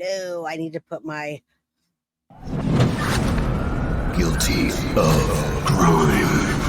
Hello. I need to put my Guilty of crime.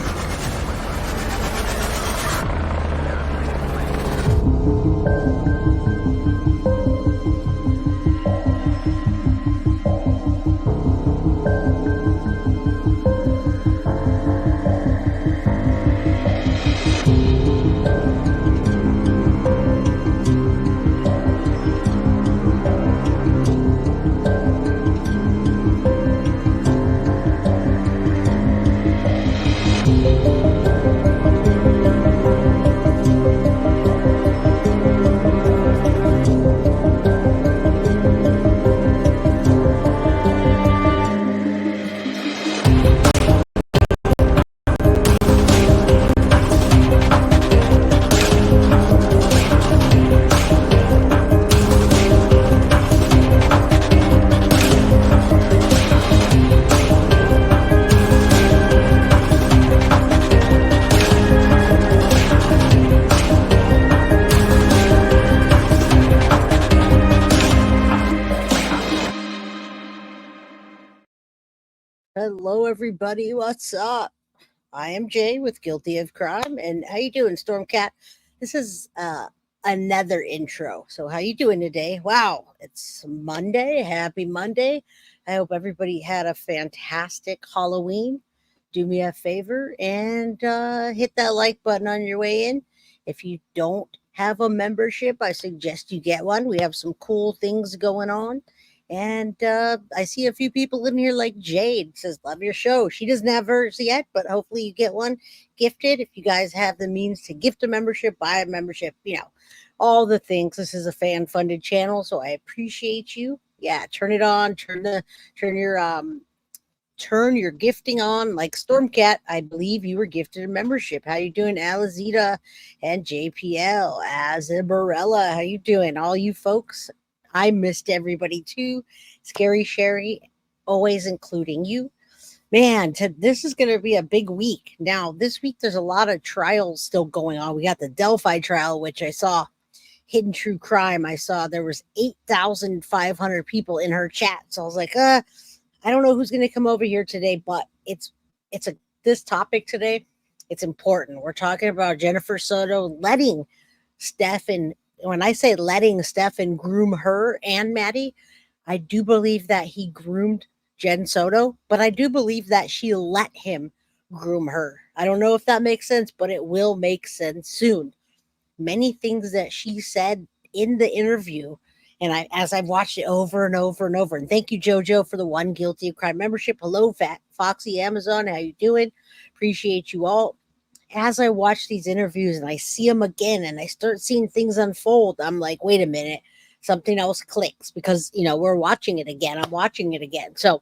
hello, everybody. What's up? I am Jay with Guilty of Crime, and how you doing, Stormcat? This is another intro. So, how you doing today? Wow, it's Monday. Happy Monday! I hope everybody had a fantastic Halloween. Do me a favor and hit that like button on your way in. If you don't have a membership, I suggest you get one. We have some cool things going on. And I see a few people in here like Jade says, love your show. She doesn't have hers yet, but hopefully you get one gifted. If you guys have the means to gift a membership, buy a membership, all the things. This is a fan funded channel, so I appreciate you. Yeah, turn it on, turn your gifting on. Like Stormcat, I believe you were gifted a membership. How you doing, Alizita and JPL? Azabarella, how you doing? All you folks, I missed everybody too. Scary Sherry, always including you. Man, this is going to be a big week. Now, this week there's a lot of trials still going on. We got the Delphi trial, which I saw. Hidden True Crime. I saw there was 8,500 people in her chat. So I was like, I don't know who's going to come over here today, but this topic today. It's important. We're talking about Jennifer Soto letting Stephan. When I say letting Stephan groom her and Maddie, I do believe that he groomed Jen Soto, but I do believe that she let him groom her. I don't know if that makes sense, but it will make sense soon. Many things that she said in the interview, and as I've watched it over and over and over, and thank you, JoJo, for the one Guilty of Crime membership. Hello, Foxy Amazon, how you doing? Appreciate you all. As I watch these interviews and I see them again and I start seeing things unfold, I'm like, wait a minute, something else clicks because, we're watching it again. I'm watching it again. So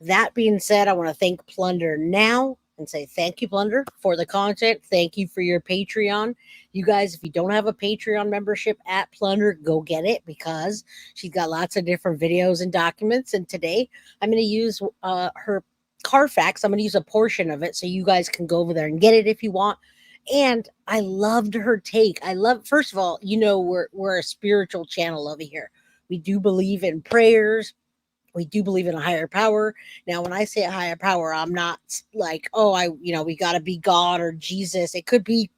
that being said, I want to thank Plunder now and say thank you, Plunder, for the content. Thank you for your Patreon. You guys, if you don't have a Patreon membership at Plunder, go get it because she's got lots of different videos and documents. And today I'm going to use her Carfax. I'm going to use a portion of it so you guys can go over there and get it if you want. And I loved her take. First of all, we're a spiritual channel over here. We do believe in prayers. We do believe in a higher power. Now, when I say a higher power, I'm not like, we got to be God or Jesus. It could be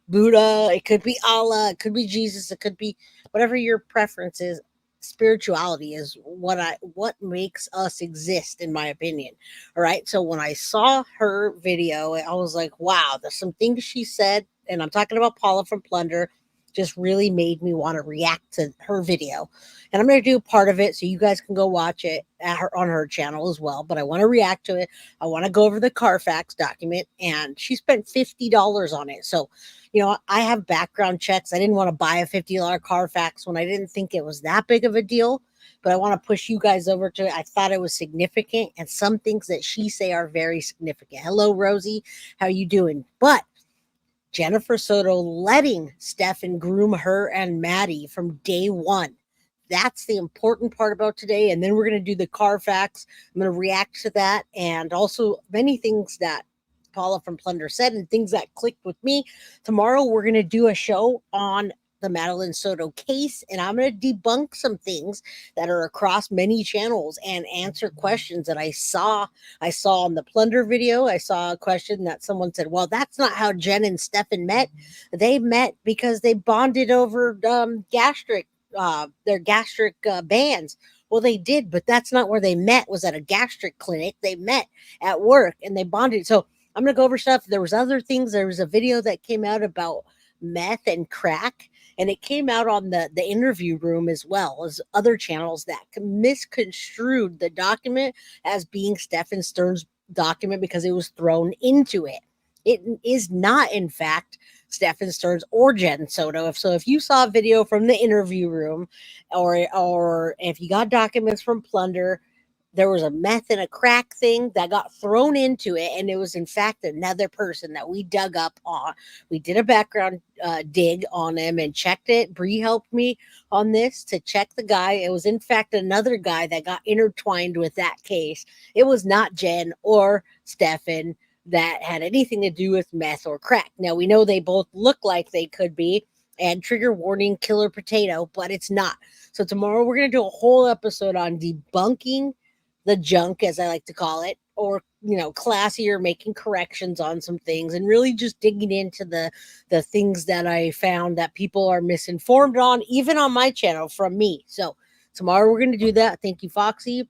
Buddha. It could be Allah. It could be Jesus. It could be whatever your preference is. Spirituality is what makes us exist, in my opinion. All right. So when I saw her video, I was like, wow, there's some things she said, and I'm talking about Paula from Plunder, just really made me want to react to her video. And I'm going to do part of it so you guys can go watch it on her channel as well. But I want to react to it. I want to go over the Carfax document, and she spent $50 on it. So, I have background checks. I didn't want to buy a $50 Carfax when I didn't think it was that big of a deal. But I want to push you guys over to it. I thought it was significant, and some things that she say are very significant. Hello, Rosie. How you doing? But Jennifer Soto letting Stephan groom her and Maddie from day one. That's the important part about today. And then we're going to do the Carfax. I'm going to react to that and also many things that Paula from Plunder said and things that clicked with me. Tomorrow, we're going to do a show on the Madeline Soto case, and I'm going to debunk some things that are across many channels and answer questions that I saw. I saw on the plunder video. I saw a question that someone said, "Well, that's not how Jenn and Stephan met. They met because they bonded over their gastric bands." Well, they did, but that's not where they met. Was at a gastric clinic. They met at work and they bonded. So I'm gonna go over stuff. There was other things. There was a video that came out about meth and crack, and it came out on the interview room as well as other channels that misconstrued the document as being Stephan Stern's document because it was thrown into it. It is not, in fact, Stephan Stern's or Jenn Soto. If you saw a video from the interview room, or if you got documents from Plunder, there was a meth and a crack thing that got thrown into it, and it was in fact another person that we dug up on. We did a background dig on him and checked it. Bree helped me on this to check the guy. It was in fact another guy that got intertwined with that case. It was not Jenn or Stephan that had anything to do with meth or crack. Now we know they both look like they could be, and trigger warning, killer potato, but it's not. So tomorrow we're going to do a whole episode on debunking the junk, as I like to call it, or classier, making corrections on some things, and really just digging into the things that I found that people are misinformed on, even on my channel from me. So tomorrow we're going to do that. Thank you, Foxy.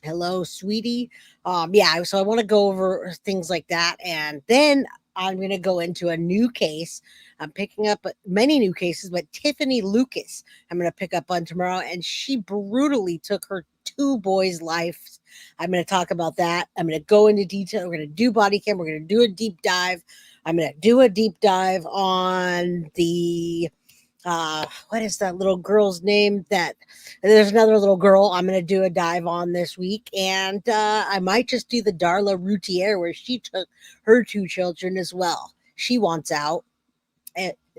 Hello, sweetie. Yeah, so I want to go over things like that, and then I'm going to go into a new case. I'm picking up many new cases, but Tiffany Lucas, I'm going to pick up on tomorrow, and she brutally took her two boys' lives. I'm going to talk about that. I'm going to go into detail. We're going to do body cam. We're going to do a deep dive. I'm going to do a deep dive on the what is that little girl's name? That there's another little girl I'm going to do a dive on this week, and I might just do the Darla Routier where she took her two children as well. She wants out.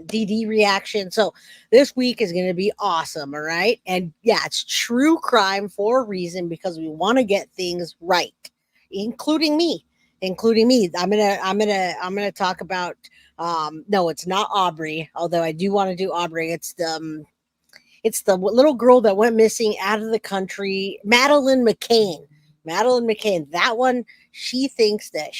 DD reaction. So this week is going to be awesome. All right. And yeah, it's true crime for a reason, because we want to get things right, including me. I'm gonna talk about no, it's not Aubrey, although I do want to do Aubrey. It's the little girl that went missing out of the country, Madeleine McCann. That one, she thinks that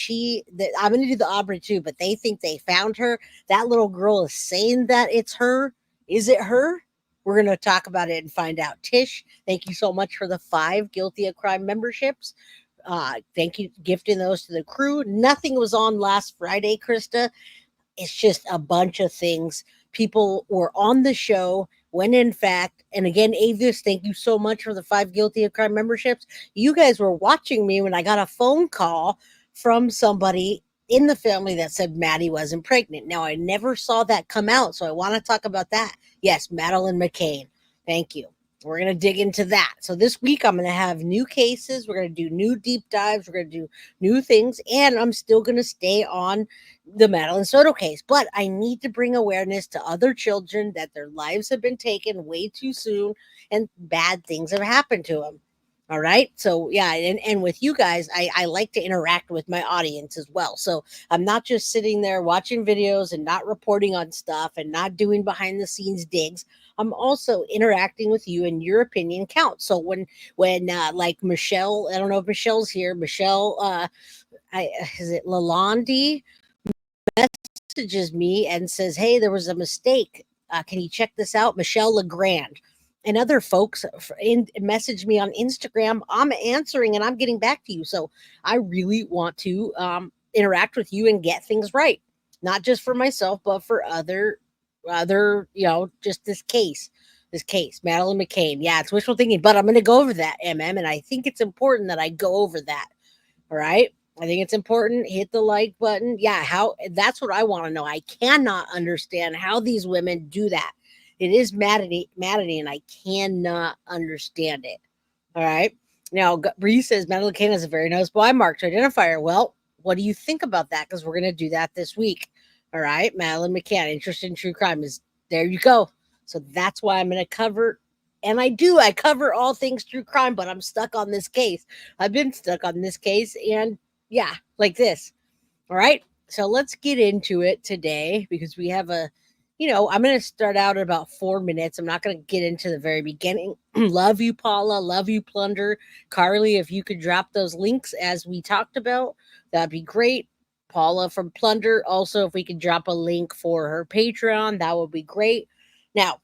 I'm going to do the Aubrey too, but they think they found her. That little girl is saying that it's her. Is it her? We're going to talk about it and find out. Tish, thank you so much for the 5 Guilty of Crime memberships. Thank you, gifting those to the crew. Nothing was on last Friday, Krista. It's just a bunch of things. People were on the show when in fact, and again, Avis, thank you so much for the 5 Guilty of Crime memberships. You guys were watching me when I got a phone call from somebody in the family that said Maddie wasn't pregnant. Now, I never saw that come out, so I want to talk about that. Yes, Madeleine McCann. Thank you. We're going to dig into that. So this week, I'm going to have new cases. We're going to do new deep dives. We're going to do new things. And I'm still going to stay on the Madeline Soto case. But I need to bring awareness to other children that their lives have been taken way too soon and bad things have happened to them. All right. So, yeah. And with you guys, I like to interact with my audience as well. So I'm not just sitting there watching videos and not reporting on stuff and not doing behind the scenes digs. I'm also interacting with you, and your opinion counts. So when like Michelle, I don't know if Michelle's here. Michelle, is it Lalonde, messages me and says, "Hey, there was a mistake. Can you check this out?" Michelle Legrand and other folks message me on Instagram. I'm answering and I'm getting back to you. So I really want to interact with you and get things right, not just for myself, but for other, just this case, Madeleine McCann. Yeah, it's wishful thinking, but I'm going to go over that, and I think it's important that I go over that. All right. I think it's important. Hit the like button. Yeah, that's what I want to know. I cannot understand how these women do that. It is Maddie, and I cannot understand it. All right. Now, Bree says Madeline McCann is a very noticeable eye mark to identify her. Well, what do you think about that? Because we're going to do that this week. All right. Madeline McCann, interest in true crime is there. You go. So that's why I'm going to cover. And I cover all things true crime, but I'm stuck on this case. I've been stuck on this case, and yeah, like this. All right. So let's get into it today, because we have a I'm going to start out at about 4 minutes. I'm not going to get into the very beginning. Love you, Paula. Love you, Plunder. Carly, if you could drop those links as we talked about, that'd be great. Paula from Plunder. Also, if we could drop a link for her Patreon, that would be great. Now,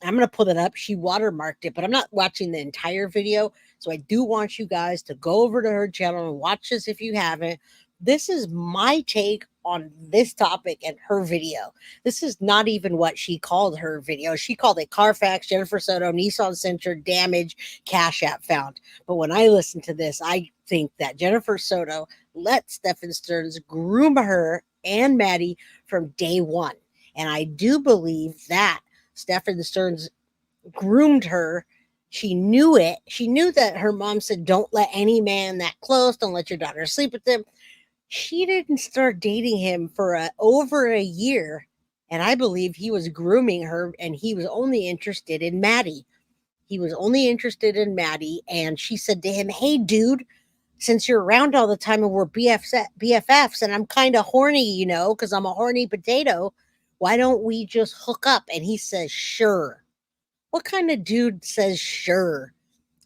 I'm going to pull it up. She watermarked it, but I'm not watching the entire video. So I do want you guys to go over to her channel and watch this if you haven't. This is my take on this topic and her video. This is not even what she called her video. She called it Carfax, Jennifer Soto, Nissan Sentra, damage, Cash App found. But when I listen to this, I think that Jennifer Soto let Stephan Stearns groom her and Maddie from day one. And I do believe that Stephan Stearns groomed her. She knew it. She knew that her mom said, don't let any man that close, don't let your daughter sleep with him. She didn't start dating him for over a year. And I believe he was grooming her and he was only interested in Maddie. He was only interested in Maddie. And she said to him, hey, dude, since you're around all the time and we're BFFs and I'm kind of horny, because I'm a horny potato, why don't we just hook up? And he says, sure. What kind of dude says sure?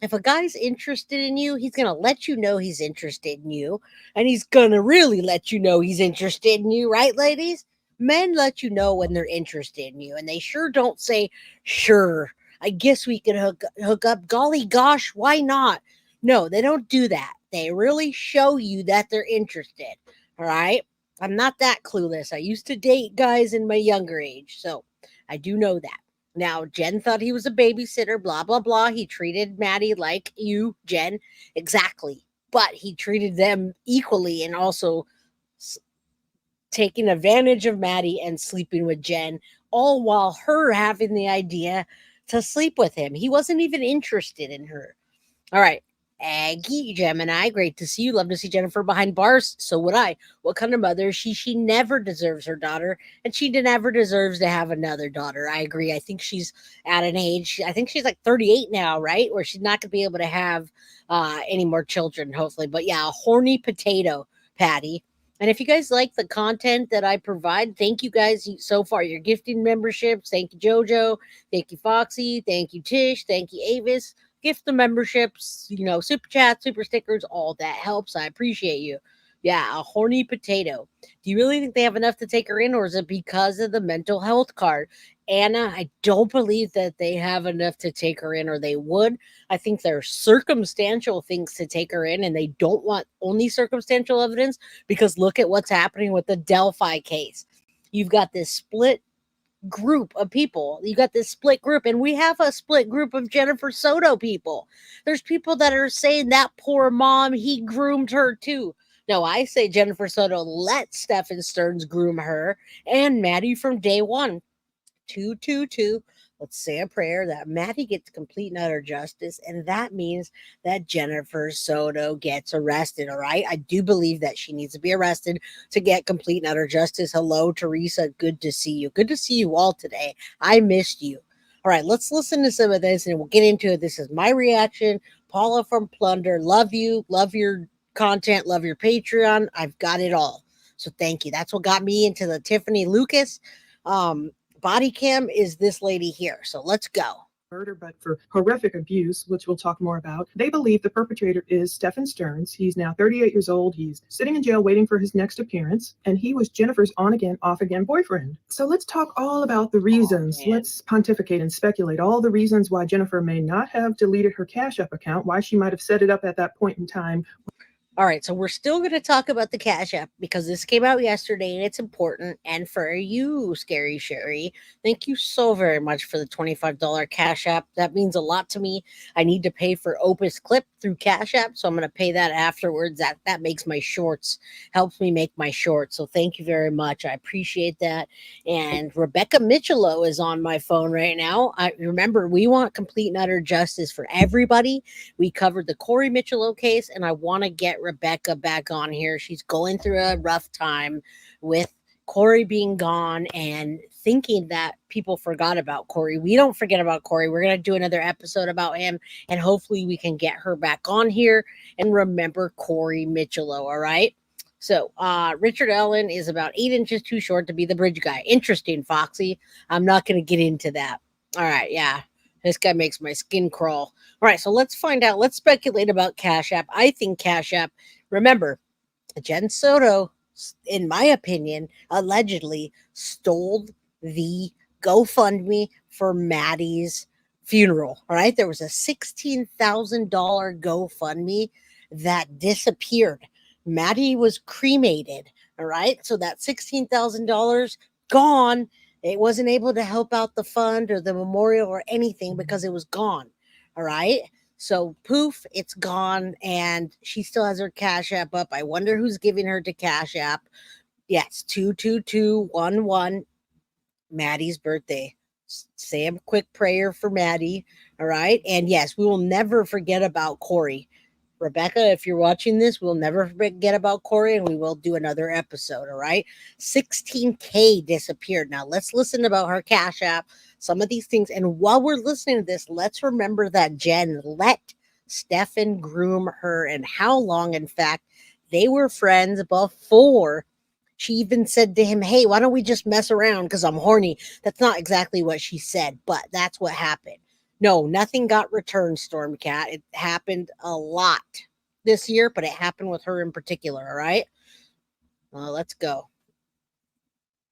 If a guy's interested in you, he's going to let you know he's interested in you. And he's going to really let you know he's interested in you, right, ladies? Men let you know when they're interested in you. And they sure don't say, sure, I guess we can hook up. Golly gosh, why not? No, they don't do that. They really show you that they're interested. All right? I'm not that clueless. I used to date guys in my younger age. So I do know that. Now, Jenn thought he was a babysitter, blah, blah, blah. He treated Maddie like you, Jenn. Exactly. But he treated them equally and also taking advantage of Maddie and sleeping with Jenn, all while her having the idea to sleep with him. He wasn't even interested in her. All right. Aggie, Gemini, great to see you. Love to see Jennifer behind bars. So would I. What kind of mother is she? She never deserves her daughter, and she never deserves to have another daughter. I agree. I think she's at an age, I think she's like 38 now, right? Where she's not going to be able to have any more children, hopefully. But yeah, a horny potato, Patty. And if you guys like the content that I provide, thank you guys so far. Your gifting memberships. Thank you, JoJo. Thank you, Foxy. Thank you, Tish. Thank you, Avis. Gift the memberships, super chats, super stickers, all that helps. I appreciate you. Yeah, a horny potato. Do you really think they have enough to take her in, or is it because of the mental health card? Anna, I don't believe that they have enough to take her in, or they would. I think there's circumstantial things to take her in, and they don't want only circumstantial evidence because look at what's happening with the Delphi case. You've got this split group of people. You got this split group, and we have a split group of Jennifer Soto people. There's people that are saying that poor mom, he groomed her too. No, I say Jennifer Soto let Stephan Stearns groom her and Maddie from day one. 222. Let's say a prayer that Maddie gets complete and utter justice, and that means that Jennifer Soto gets arrested. All right, I do believe that she needs to be arrested to get complete and utter justice. Hello, Teresa. Good to see you. Good to see you all today. I missed you. All right, let's listen to some of this, and we'll get into it. This is my reaction. Paula from Plunder. Love you. Love your content. Love your Patreon. I've got it all. So thank you. That's what got me into the Tiffany Lucas. Body cam is this lady here. So let's go. Murder, but for horrific abuse, which we'll talk more about. They believe the perpetrator is Stephan Stearns. He's now 38 years old. He's sitting in jail waiting for his next appearance, and he was Jennifer's on-again, off-again boyfriend. So let's talk all about the reasons. Let's pontificate and speculate all the reasons why Jennifer may not have deleted her Cash App account, why she might have set it up at that point in time. All right, so we're still going to talk about the Cash App because this came out yesterday and it's important. And for you, Scary Sherry, thank you so very much for the $25 Cash App. That means a lot to me. I need to pay for Opus Clip through Cash App, so I'm going to pay that afterwards. That makes my shorts, helps me make my shorts. So thank you very much. I appreciate that. And Rebecca Michelo is on my phone right now. Remember, we want complete and utter justice for everybody. We covered the Corey Michelo case, and I want to get Rebecca back on here. She's going through a rough time with Corey being gone and thinking that people forgot about Corey. We don't forget about Corey. We're going to do another episode about him, and hopefully we can get her back on here and remember Corey Michelo. All right. So, Richard Allen is about 8 inches too short to be the bridge guy. Interesting, Foxy. I'm not going to get into that. All right, yeah. This guy makes my skin crawl. All right, so let's find out. Let's speculate about Cash App. I think Cash App, remember, Jen Soto, in my opinion, allegedly stole the GoFundMe for Maddie's funeral. All right. There was a $16,000 GoFundMe that disappeared. Maddie was cremated. All right. So that $16,000 gone. It wasn't able to help out the fund or the memorial or anything because it was gone. All right. So poof, it's gone, and she still has her Cash App up. I wonder who's giving her to Cash App. Yes, 22211, Maddie's birthday. Say a quick prayer for Maddie. All right. And yes, we will never forget about Corey. Rebecca, if you're watching this, we'll never forget about Corey, and we will do another episode. All right. 16K disappeared. Now let's listen about her Cash App, some of these things. And while we're listening to this, let's remember that Jenn let Stephan groom her, and how long, in fact, they were friends before she even said to him, "Hey, why don't we just mess around because I'm horny?" That's not exactly what she said, but that's what happened. No, nothing got returned, Stormcat. It happened a lot this year, but it happened with her in particular, all right? Let's go.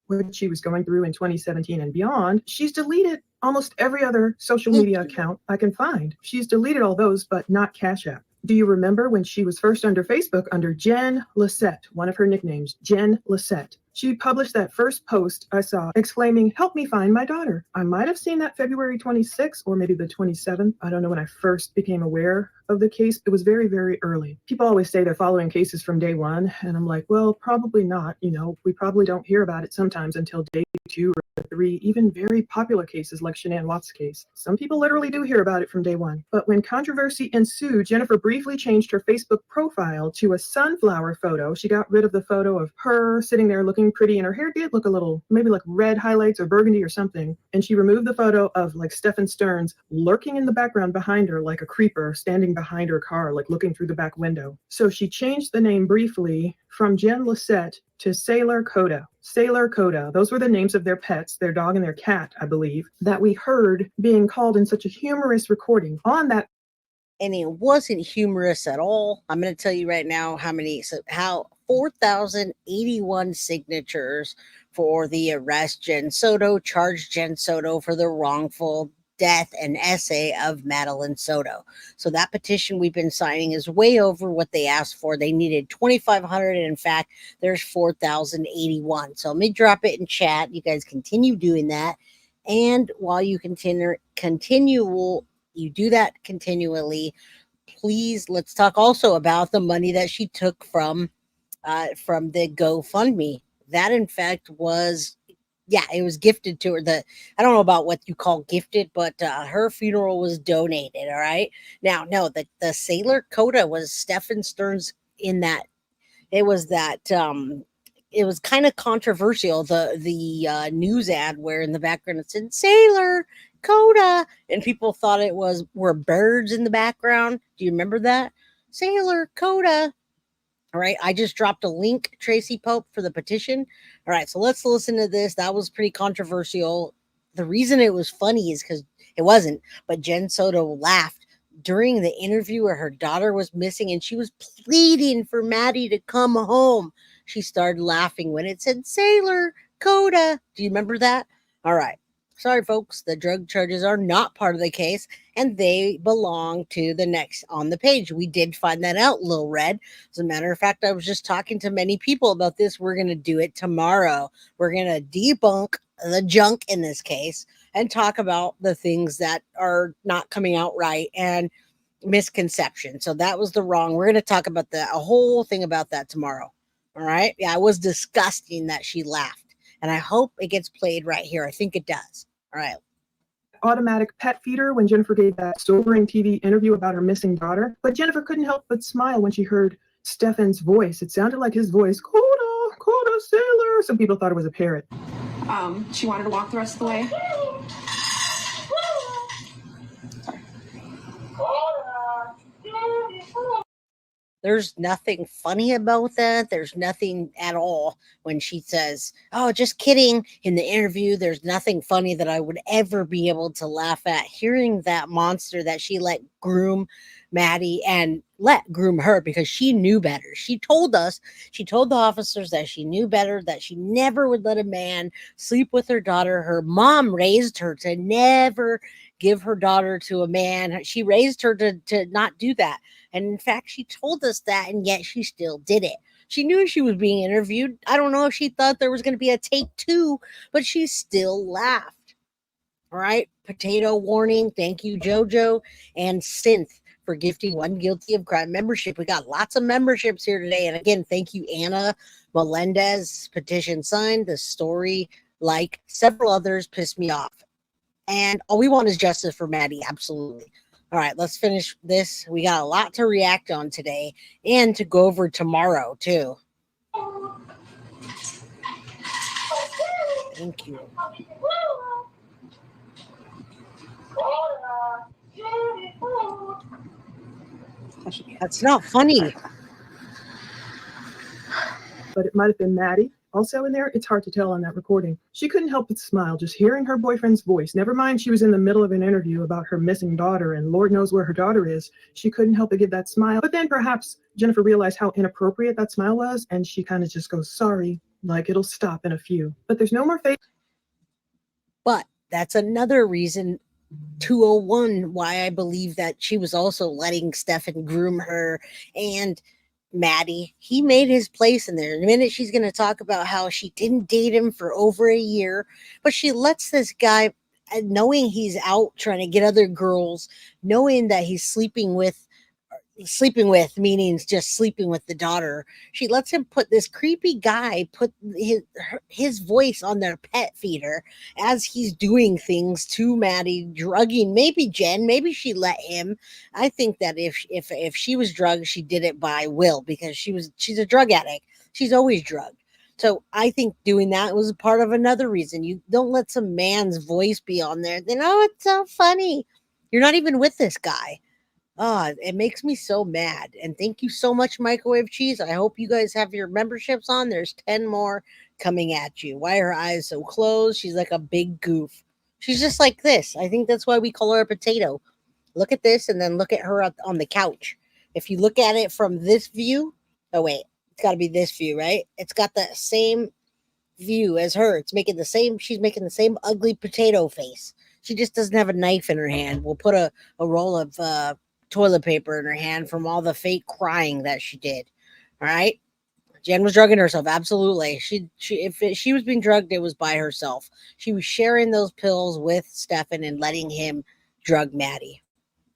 What she was going through in 2017 and beyond, she's deleted almost every other social media account I can find. She's deleted all those, but not Cash App. Do you remember when she was first under Facebook under Jenn Lisette, one of her nicknames, Jenn Lisette? She published that first post I saw exclaiming, "Help me find my daughter." I might have seen that February 26th or maybe the 27th. I don't know when I first became aware of the case. It was very, very early. People always say they're following cases from day one. And I'm like, well, probably not. We probably don't hear about it sometimes until day 2 or 3, even very popular cases like Shanann Watts' case. Some people literally do hear about it from day one. But when controversy ensued, Jennifer briefly changed her Facebook profile to a sunflower photo. She got rid of the photo of her sitting there looking pretty, and her hair did look a little, maybe like red highlights or burgundy or something. And she removed the photo of like Stephan Stearns lurking in the background behind her like a creeper standing behind her car, like looking through the back window. So she changed the name briefly from Jenn Lisette to Sailor Coda. Sailor Coda. Those were the names of their pets, their dog and their cat, I believe, that we heard being called in such a humorous recording on that. And it wasn't humorous at all. I'm going to tell you right now how 4,081 signatures for the arrest. Jenn Soto charged Jenn Soto for the wrongful death and essay of Madeline Soto. So that petition we've been signing is way over what they asked for. They needed 2,500, and in fact, there's 4,081. So let me drop it in chat. You guys continue doing that, and while you you do that continually, please, let's talk also about the money that she took from the GoFundMe. That, in fact, was, it was gifted to her. I don't know about what you call gifted, but her funeral was donated. All right. Now, no, the Sailor Coda was Stephan Stearns in that. It was that. It was kind of controversial. The news ad where in the background it said Sailor Coda, and people thought were birds in the background. Do you remember that? Sailor Coda. All right, I just dropped a link, Tracy Pope, for the petition. All right, so let's listen to this. That was pretty controversial. The reason it was funny is because it wasn't, but Jenn Soto laughed during the interview where her daughter was missing and she was pleading for Maddie to come home. She started laughing when it said Sailor Coda. Do you remember that? All right. Sorry, folks, the drug charges are not part of the case, and they belong to the next on the page. We did find that out, Lil Red. As a matter of fact, I was just talking to many people about this. We're going to do it tomorrow. We're going to debunk the junk in this case and talk about the things that are not coming out right and misconception. So that was the wrong. We're going to talk about a whole thing about that tomorrow. All right. Yeah, it was disgusting that she laughed, and I hope it gets played right here. I think it does. All right. Automatic pet feeder when Jennifer gave that sobering TV interview about her missing daughter. But Jennifer couldn't help but smile when she heard Stephan's voice. It sounded like his voice, Coda, Coda, Sailor. Some people thought it was a parrot. She wanted to walk the rest of the way. There's nothing funny about that. There's nothing at all when she says, "Oh, just kidding," in the interview. There's nothing funny that I would ever be able to laugh at. Hearing that monster that she let groom Maddie and let groom her because she knew better. She told us, she told the officers that she knew better, that she never would let a man sleep with her daughter. Her mom raised her to never give her daughter to a man. She raised her to not do that. And in fact, she told us that, and yet she still did it. She knew she was being interviewed. I don't know if she thought there was going to be a take two, but she still laughed. All right. Potato warning. Thank you, JoJo and Synth, for gifting one guilty of crime membership. We got lots of memberships here today. And again, thank you, Anna Melendez. Petition signed. The story, like several others, pissed me off. And all we want is justice for Maddie. Absolutely. All right, let's finish this. We got a lot to react on today and to go over tomorrow, too. Thank you. That's not funny. But it might have been Maddie. Also in there, it's hard to tell on that recording. She couldn't help but smile just hearing her boyfriend's voice. Never mind, she was in the middle of an interview about her missing daughter, and Lord knows where her daughter is. She couldn't help but give that smile. But then perhaps Jennifer realized how inappropriate that smile was, and she kind of just goes, sorry, like it'll stop in a few. But there's no more face. But that's another reason, 201, why I believe that she was also letting Stephan groom her and Maddie. He made his place in there. In a minute, she's going to talk about how she didn't date him for over a year, but she lets this guy, knowing he's out trying to get other girls, knowing that he's sleeping with, meaning just sleeping with the daughter. She lets him put this creepy guy put his voice on their pet feeder as he's doing things to Maddie, drugging maybe Jenn, maybe she let him. I think that if she was drugged, she did it by will because she's a drug addict. She's always drugged. So I think doing that was part of another reason. You don't let some man's voice be on there. Then, oh, it's so funny. You're not even with this guy. Oh, it makes me so mad. And thank you so much, Microwave Cheese. I hope you guys have your memberships on. There's 10 more coming at you. Why are her eyes so closed? She's like a big goof. She's just like this. I think that's why we call her a potato. Look at this and then look at her on the couch. If you look at it from this view, oh, wait, it's got to be this view, right? It's got the same view as her. She's making the same ugly potato face. She just doesn't have a knife in her hand. We'll put a roll of toilet paper in her hand from all the fake crying that she did. All right. Jenn was drugging herself. Absolutely. If she was being drugged, it was by herself. She was sharing those pills with Stephan and letting him drug Maddie.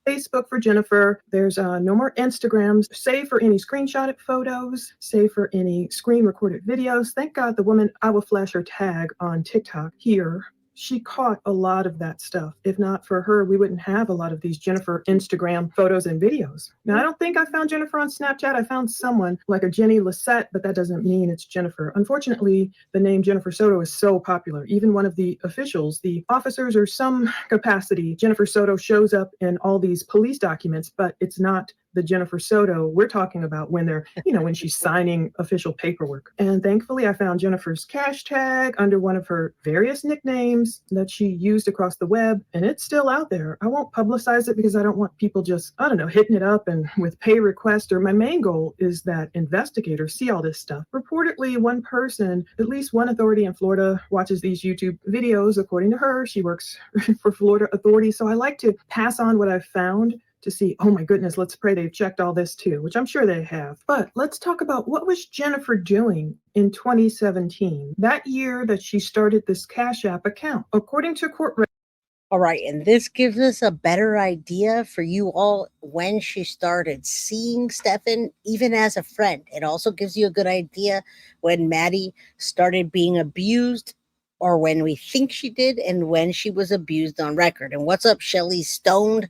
Facebook for Jennifer. There's no more Instagrams, save for any screenshotted photos, save for any screen recorded videos. Thank God the woman, I will flash her tag on TikTok here. She caught a lot of that stuff. If not for her, we wouldn't have a lot of these Jennifer Instagram photos and videos. Now, I don't think I found Jennifer on Snapchat. I found someone like a Jenny Lisette, but that doesn't mean it's Jennifer. Unfortunately, the name Jennifer Soto is so popular. Even one of the officials, the officers or some capacity, Jennifer Soto shows up in all these police documents, but it's not the Jennifer Soto we're talking about when they're, when she's signing official paperwork. And thankfully, I found Jennifer's cash tag under one of her various nicknames that she used across the web, and it's still out there. I won't publicize it because I don't want people just, hitting it up and with pay request. Or my main goal is that investigators see all this stuff. Reportedly, one person, at least one authority in Florida, watches these YouTube videos. According to her, she works for Florida authorities. So I like to pass on what I've found to see, oh my goodness, let's pray they've checked all this too, which I'm sure they have. But let's talk about what was Jennifer doing in 2017, that year that she started this Cash App account. According to court records. All right, and this gives us a better idea for you all when she started seeing Stephan, even as a friend. It also gives you a good idea when Maddie started being abused, or when we think she did, and when she was abused on record. And what's up, Shelly Stoned?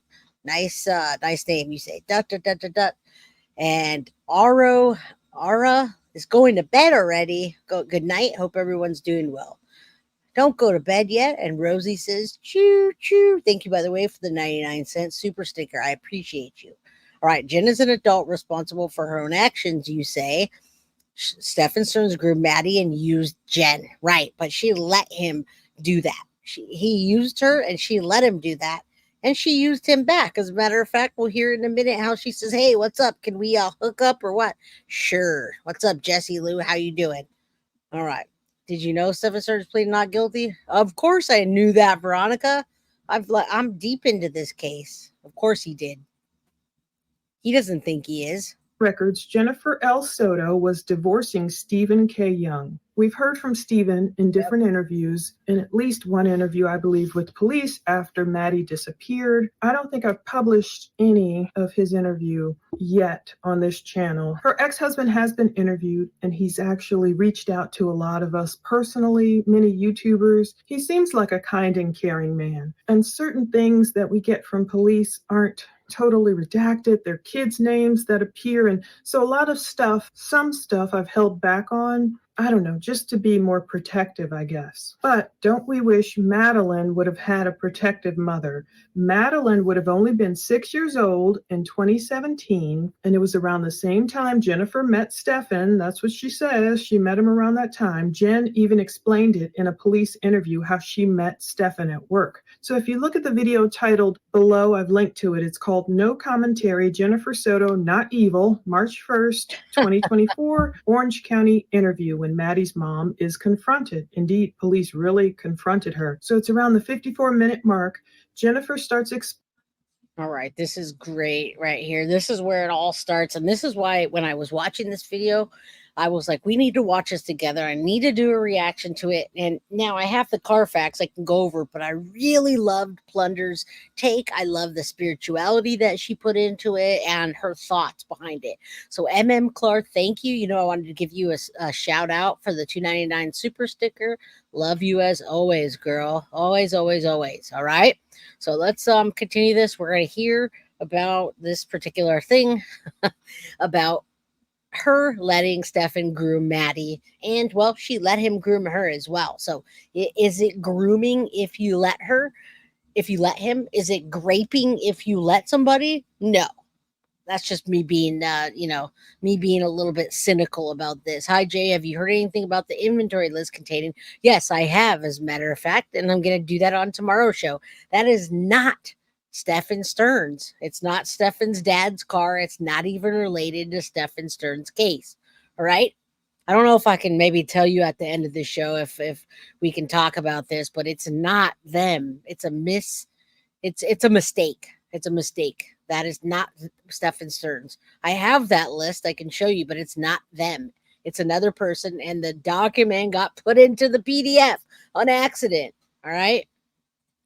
Nice name. You say dot. And Ara is going to bed already. Good night. Hope everyone's doing well. Don't go to bed yet. And Rosie says, choo choo. Thank you, by the way, for the 99 cent super sticker. I appreciate you. All right, Jenn is an adult responsible for her own actions, you say. Stephan Stearns grew Maddie and used Jenn. Right, but she let him do that. He used her and she let him do that. And she used him back. As a matter of fact, we'll hear in a minute how she says, hey, what's up? Can we hook up or what? Sure. What's up, Jesse Lou? How you doing? All right. Did you know Stephan Stearns pleaded not guilty? Of course I knew that, Veronica. I'm deep into this case. Of course he did. He doesn't think he is. Records, Jennifer L. Soto was divorcing Stephen K. Young. We've heard from Stephen in different interviews, in at least one interview, I believe, with police after Maddie disappeared. I don't think I've published any of his interview yet on this channel. Her ex-husband has been interviewed, and he's actually reached out to a lot of us personally, many YouTubers. He seems like a kind and caring man, and certain things that we get from police aren't totally redacted. They're kids' names that appear. And so a lot of stuff, some stuff I've held back on, I don't know, just to be more protective, I guess. But don't we wish Madeline would have had a protective mother? Madeline would have only been 6 years old in 2017, and it was around the same time Jennifer met Stephan. That's what she says. She met him around that time. Jenn even explained it in a police interview how she met Stephan at work. So if you look at the video titled below, I've linked to it. It's called No Commentary, Jennifer Soto, Not Evil, March 1st, 2024, Orange County interview when Maddie's mom is confronted. Indeed, police really confronted her. So it's around the 54-minute mark. Jennifer starts all right, this is great right here. This is where it all starts. And this is why when I was watching this video, I was like, we need to watch this together. I need to do a reaction to it. And now I have the Carfax I can go over, but I really loved Plunder's take. I love the spirituality that she put into it and her thoughts behind it. So MM Clark, thank you. You know, I wanted to give you a shout out for the $2.99 super sticker. Love you as always, girl. Always, always, always. All right. So let's continue this. We're going to hear about this particular thing about her letting Stephan groom Maddie, and well, she let him groom her as well. So is it grooming if you let her, if you let him? Is it graping if you let somebody? No, that's just me being me being a little bit cynical about this. Hi Jay, have you heard anything about the inventory list containing? Yes, I have, as a matter of fact, and I'm going to do that on tomorrow's show. That is not Stephan Stearns. It's not Stephan's dad's car. It's not even related to Stephan Stearns' case. All right. I don't know if I can maybe tell you at the end of the show if we can talk about this, but it's not them. It's a it's a mistake. It's a mistake. That is not Stephan Stearns. I have that list I can show you, but it's not them. It's another person, and the document got put into the PDF on accident. All right.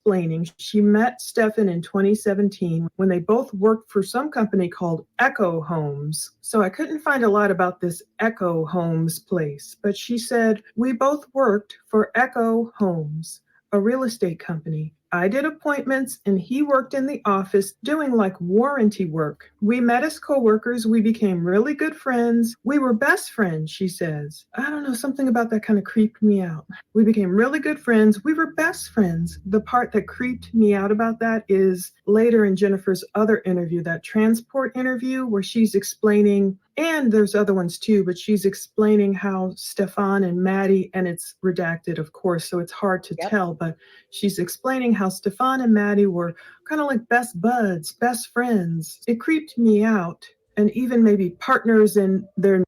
explaining she met Stephan in 2017 when they both worked for some company called Echo Homes. So I couldn't find a lot about this Echo Homes place, but she said, we both worked for Echo Homes, a real estate company. I did appointments and he worked in the office doing like warranty work. We met as coworkers. We became really good friends. We were best friends, she says. I don't know, something about that kind of creeped me out. We became really good friends. We were best friends. The part that creeped me out about that is later in Jennifer's other interview, that transport interview where she's explaining, and there's other ones too, but she's explaining how Stephan and Maddie, and it's redacted, of course, so it's hard to tell, but she's explaining how Stephan and Maddie were kind of like best buds, best friends. It creeped me out, and even maybe partners in their.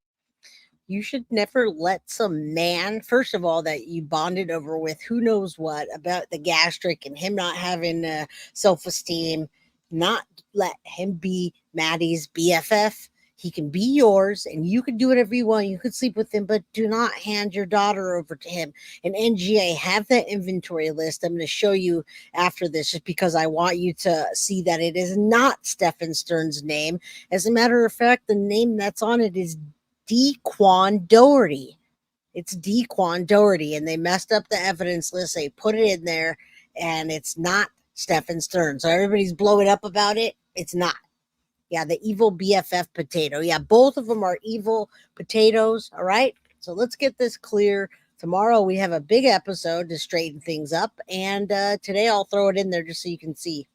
You should never let some man, first of all, that you bonded over with who knows what about the gastric and him not having self-esteem, not let him be Maddie's BFF. He can be yours and you can do whatever you want. You could sleep with him, but do not hand your daughter over to him. And NGA, have that inventory list. I'm going to show you after this just because I want you to see that it is not Stephan Stearns' name. As a matter of fact, the name that's on it is Dequan Doherty. It's Dequan Doherty, and they messed up the evidence list. They put it in there, and it's not Stephan Stearns. So everybody's blowing up about it. It's not. Yeah, the evil BFF potato. Yeah, both of them are evil potatoes. All right. So let's get this clear. Tomorrow we have a big episode to straighten things up, and today I'll throw it in there just so you can see.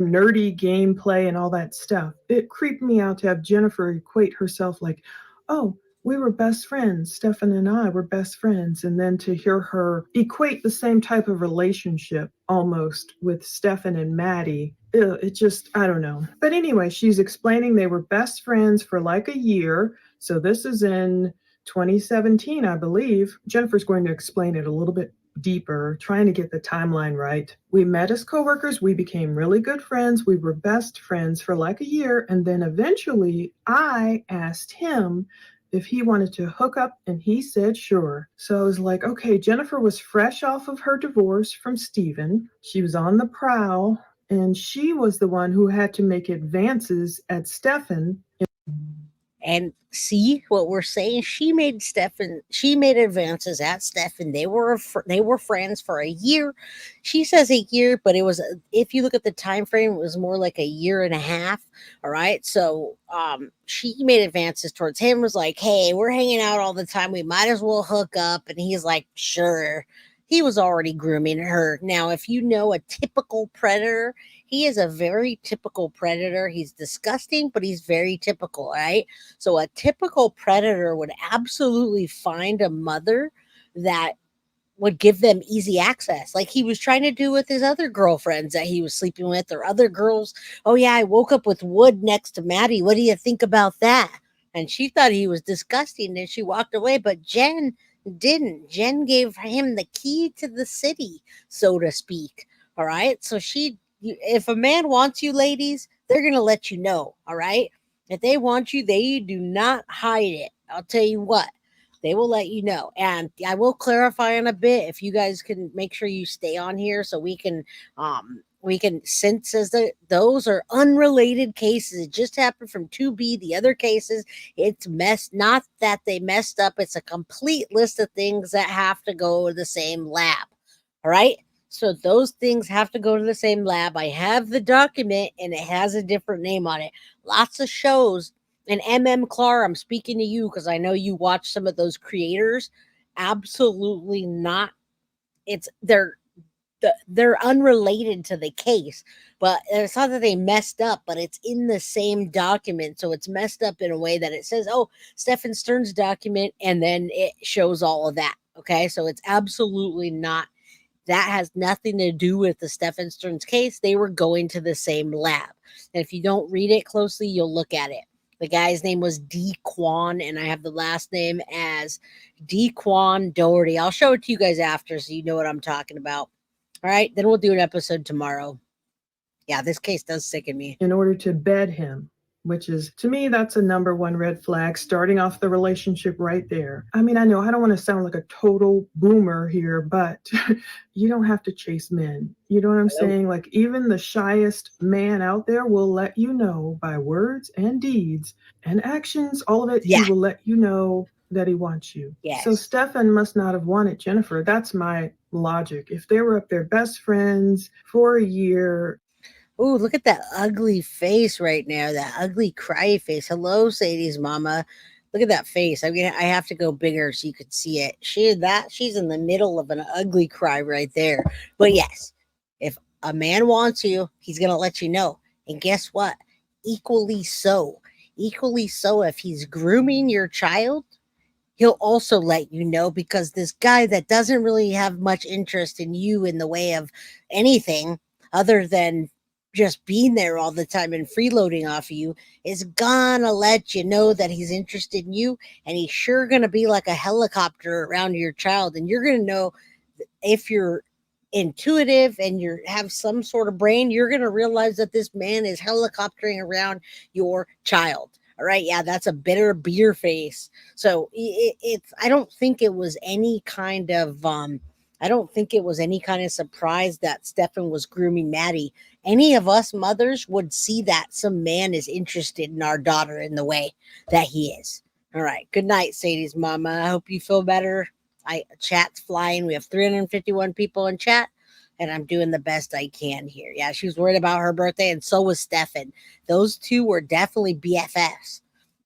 nerdy gameplay and all that stuff. It creeped me out to have Jennifer equate herself like, oh, we were best friends. Stephan and I were best friends. And then to hear her equate the same type of relationship almost with Stephan and Maddie, it just, I don't know. But anyway, she's explaining they were best friends for like a year. So this is in 2017, I believe. Jennifer's going to explain it a little bit deeper, trying to get the timeline right. We met as coworkers. We became really good friends. We were best friends for like a year. And then eventually I asked him if he wanted to hook up, and he said sure. So I was like, okay, Jennifer was fresh off of her divorce from Stephen. She was on the prowl, and she was the one who had to make advances at Stephan. And see what we're saying? She made advances at Stephan. They were friends for a year. She says a year, but it was, if you look at the time frame, it was more like a year and a half. All right. So she made advances towards him, was like, hey, we're hanging out all the time. We might as well hook up. And he's like, sure. He was already grooming her. Now, if you know a typical predator, he is a very typical predator. He's disgusting, but he's very typical, right? So a typical predator would absolutely find a mother that would give them easy access, like he was trying to do with his other girlfriends that he was sleeping with, or other girls. Oh yeah, I woke up with wood next to Maddie. What do you think about that? And she thought he was disgusting and she walked away, but Jenn didn't. Jenn gave him the key to the city, so to speak. All right. So if a man wants you, ladies, they're going to let you know. All right. If they want you, they do not hide it. I'll tell you what, they will let you know. And I will clarify in a bit, if you guys can make sure you stay on here so we can since as those are unrelated cases. It just happened from 2B. The other cases, it's not that they messed up. It's a complete list of things that have to go to the same lab. All right. So those things have to go to the same lab. I have the document and it has a different name on it. Lots of shows. And Clark, I'm speaking to you because I know you watch some of those creators. Absolutely not. They're unrelated to the case, but it's not that they messed up, but it's in the same document. So it's messed up in a way that it says, oh, Stephan Stern's document, and then it shows all of that. Okay. So it's absolutely not. That has nothing to do with the Stephan Stern's case. They were going to the same lab. And if you don't read it closely, you'll look at it. The guy's name was D. Quan, and I have the last name as D. Quan Doherty. I'll show it to you guys after so you know what I'm talking about. All right, then we'll do an episode tomorrow. Yeah, this case does sicken me. In order to bed him, which is, to me, that's a number one red flag, starting off the relationship right there. I mean, I know I don't want to sound like a total boomer here, but you don't have to chase men. You know what I'm saying? Like, even the shyest man out there will let you know by words and deeds and actions, all of it, Yeah. He will let you know that he wants you. Yes. So Stephan must not have wanted Jennifer. That's my logic. If they were up there best friends for a year. Oh, look at that ugly face right now. That ugly cry face. Hello, Sadie's mama. Look at that face. I mean, I have to go bigger so you could see it. She's in the middle of an ugly cry right there. But yes, if a man wants you, he's going to let you know. And guess what? Equally so, if he's grooming your child, he'll also let you know, because this guy that doesn't really have much interest in you in the way of anything other than just being there all the time and freeloading off of you is gonna let you know that he's interested in you, and he's sure gonna be like a helicopter around your child, and you're gonna know if you're intuitive and you have some sort of brain, you're gonna realize that this man is helicoptering around your child. All right, yeah, that's a bitter beer face. So it's I don't think it was any kind of surprise that Stephan was grooming Maddie. Any of us mothers would see that some man is interested in our daughter in the way that he is. All right. Good night, Sadie's mama. I hope you feel better. Chat's flying. We have 351 people in chat, and I'm doing the best I can here. Yeah, she was worried about her birthday, and so was Stephan. Those two were definitely BFFs.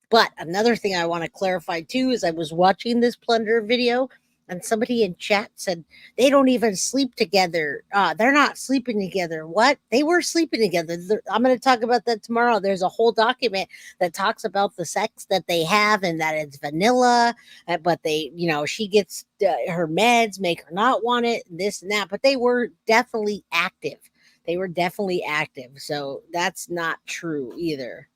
But another thing I want to clarify too is I was watching this plunder video, And somebody in chat said they don't even sleep together. They're not sleeping together. What? They were sleeping together. I'm going to talk about that tomorrow. There's a whole document that talks about the sex that they have and that it's vanilla, but they, she gets her meds, make her not want it, this and that. But they were definitely active. They were definitely active. So that's not true either.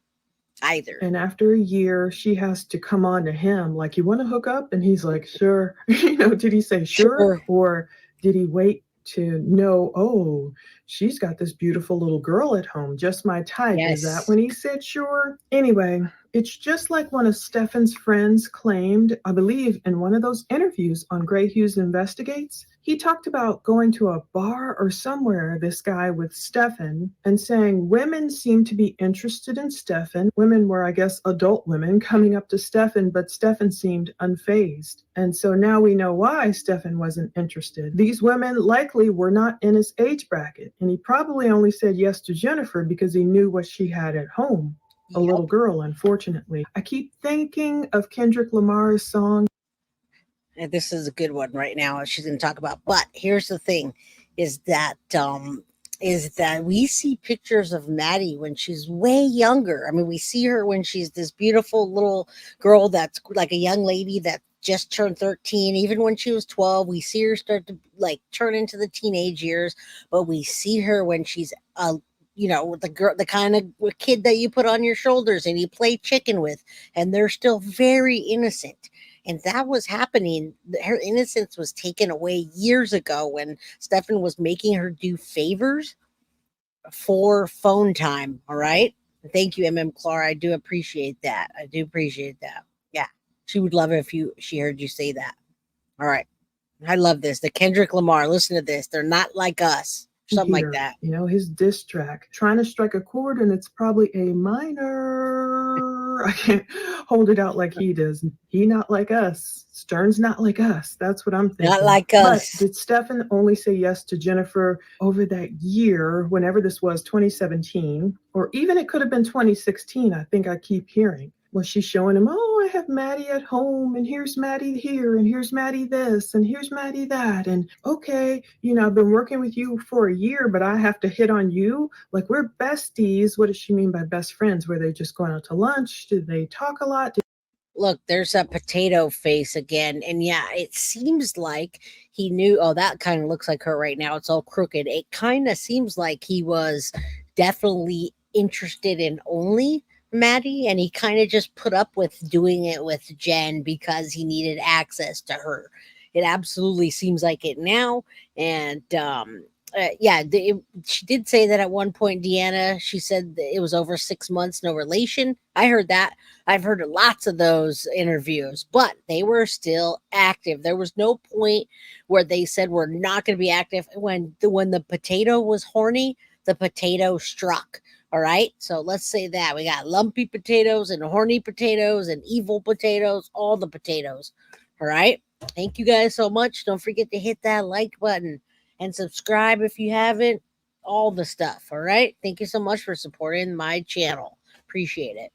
And after a year, she has to come on to him like, you want to hook up? And he's like, sure. Did he say sure? Or did he wait to know, oh, she's got this beautiful little girl at home, just my type? Yes. Is that when he said sure? Anyway, it's just like one of Stephan's friends claimed, I believe, in one of those interviews on Gray Hughes Investigates. He talked about going to a bar or somewhere, this guy with Stephan, and saying women seem to be interested in Stephan. Women were, I guess, adult women coming up to Stephan, but Stephan seemed unfazed. And so now we know why Stephan wasn't interested. These women likely were not in his age bracket, and he probably only said yes to Jennifer because he knew what she had at home. A little girl, unfortunately. I keep thinking of Kendrick Lamar's song. And this is a good one right now. She's going to talk about. But here's the thing: is that we see pictures of Maddie when she's way younger. I mean, we see her when she's this beautiful little girl that's like a young lady that just turned 13. Even when she was 12, we see her start to like turn into the teenage years. But we see her when she's the girl, the kind of kid that you put on your shoulders and you play chicken with, and they're still very innocent. And that was happening. Her innocence was taken away years ago when Stephan was making her do favors for phone time. All right. Thank you, MM Clara. I do appreciate that. Yeah. She would love it if she heard you say that. All right. I love this. The Kendrick Lamar. Listen to this. They're not like us. Something like that. His diss track, trying to strike a chord, and it's probably a minor. I can't hold it out like he does. He not like us. Stern's not like us. That's what I'm thinking. Not like us. But did Stephan only say yes to Jennifer over that year, whenever this was, 2017? Or even it could have been 2016, I think I keep hearing. Was she showing him, oh, I have Maddie at home, and here's Maddie here, and here's Maddie this, and here's Maddie that, and okay, I've been working with you for a year, but I have to hit on you? Like, we're besties. What does she mean by best friends? Were they just going out to lunch? Did they talk a lot? Look, there's a potato face again. And yeah, it seems like he knew. Oh, that kind of looks like her right now. It's all crooked. It kind of seems like he was definitely interested in only Maddie, and he kind of just put up with doing it with Jenn because he needed access to her. It absolutely seems like it now. And she did say that at one point, Deanna, she said that it was over 6 months, no relation. I heard that. I've heard lots of those interviews, but they were still active. There was no point where they said we're not going to be active. When the potato was horny, the potato struck. All right. So let's say that we got lumpy potatoes and horny potatoes and evil potatoes, all the potatoes. All right. Thank you guys so much. Don't forget to hit that like button and subscribe if you haven't. All the stuff. All right. Thank you so much for supporting my channel. Appreciate it.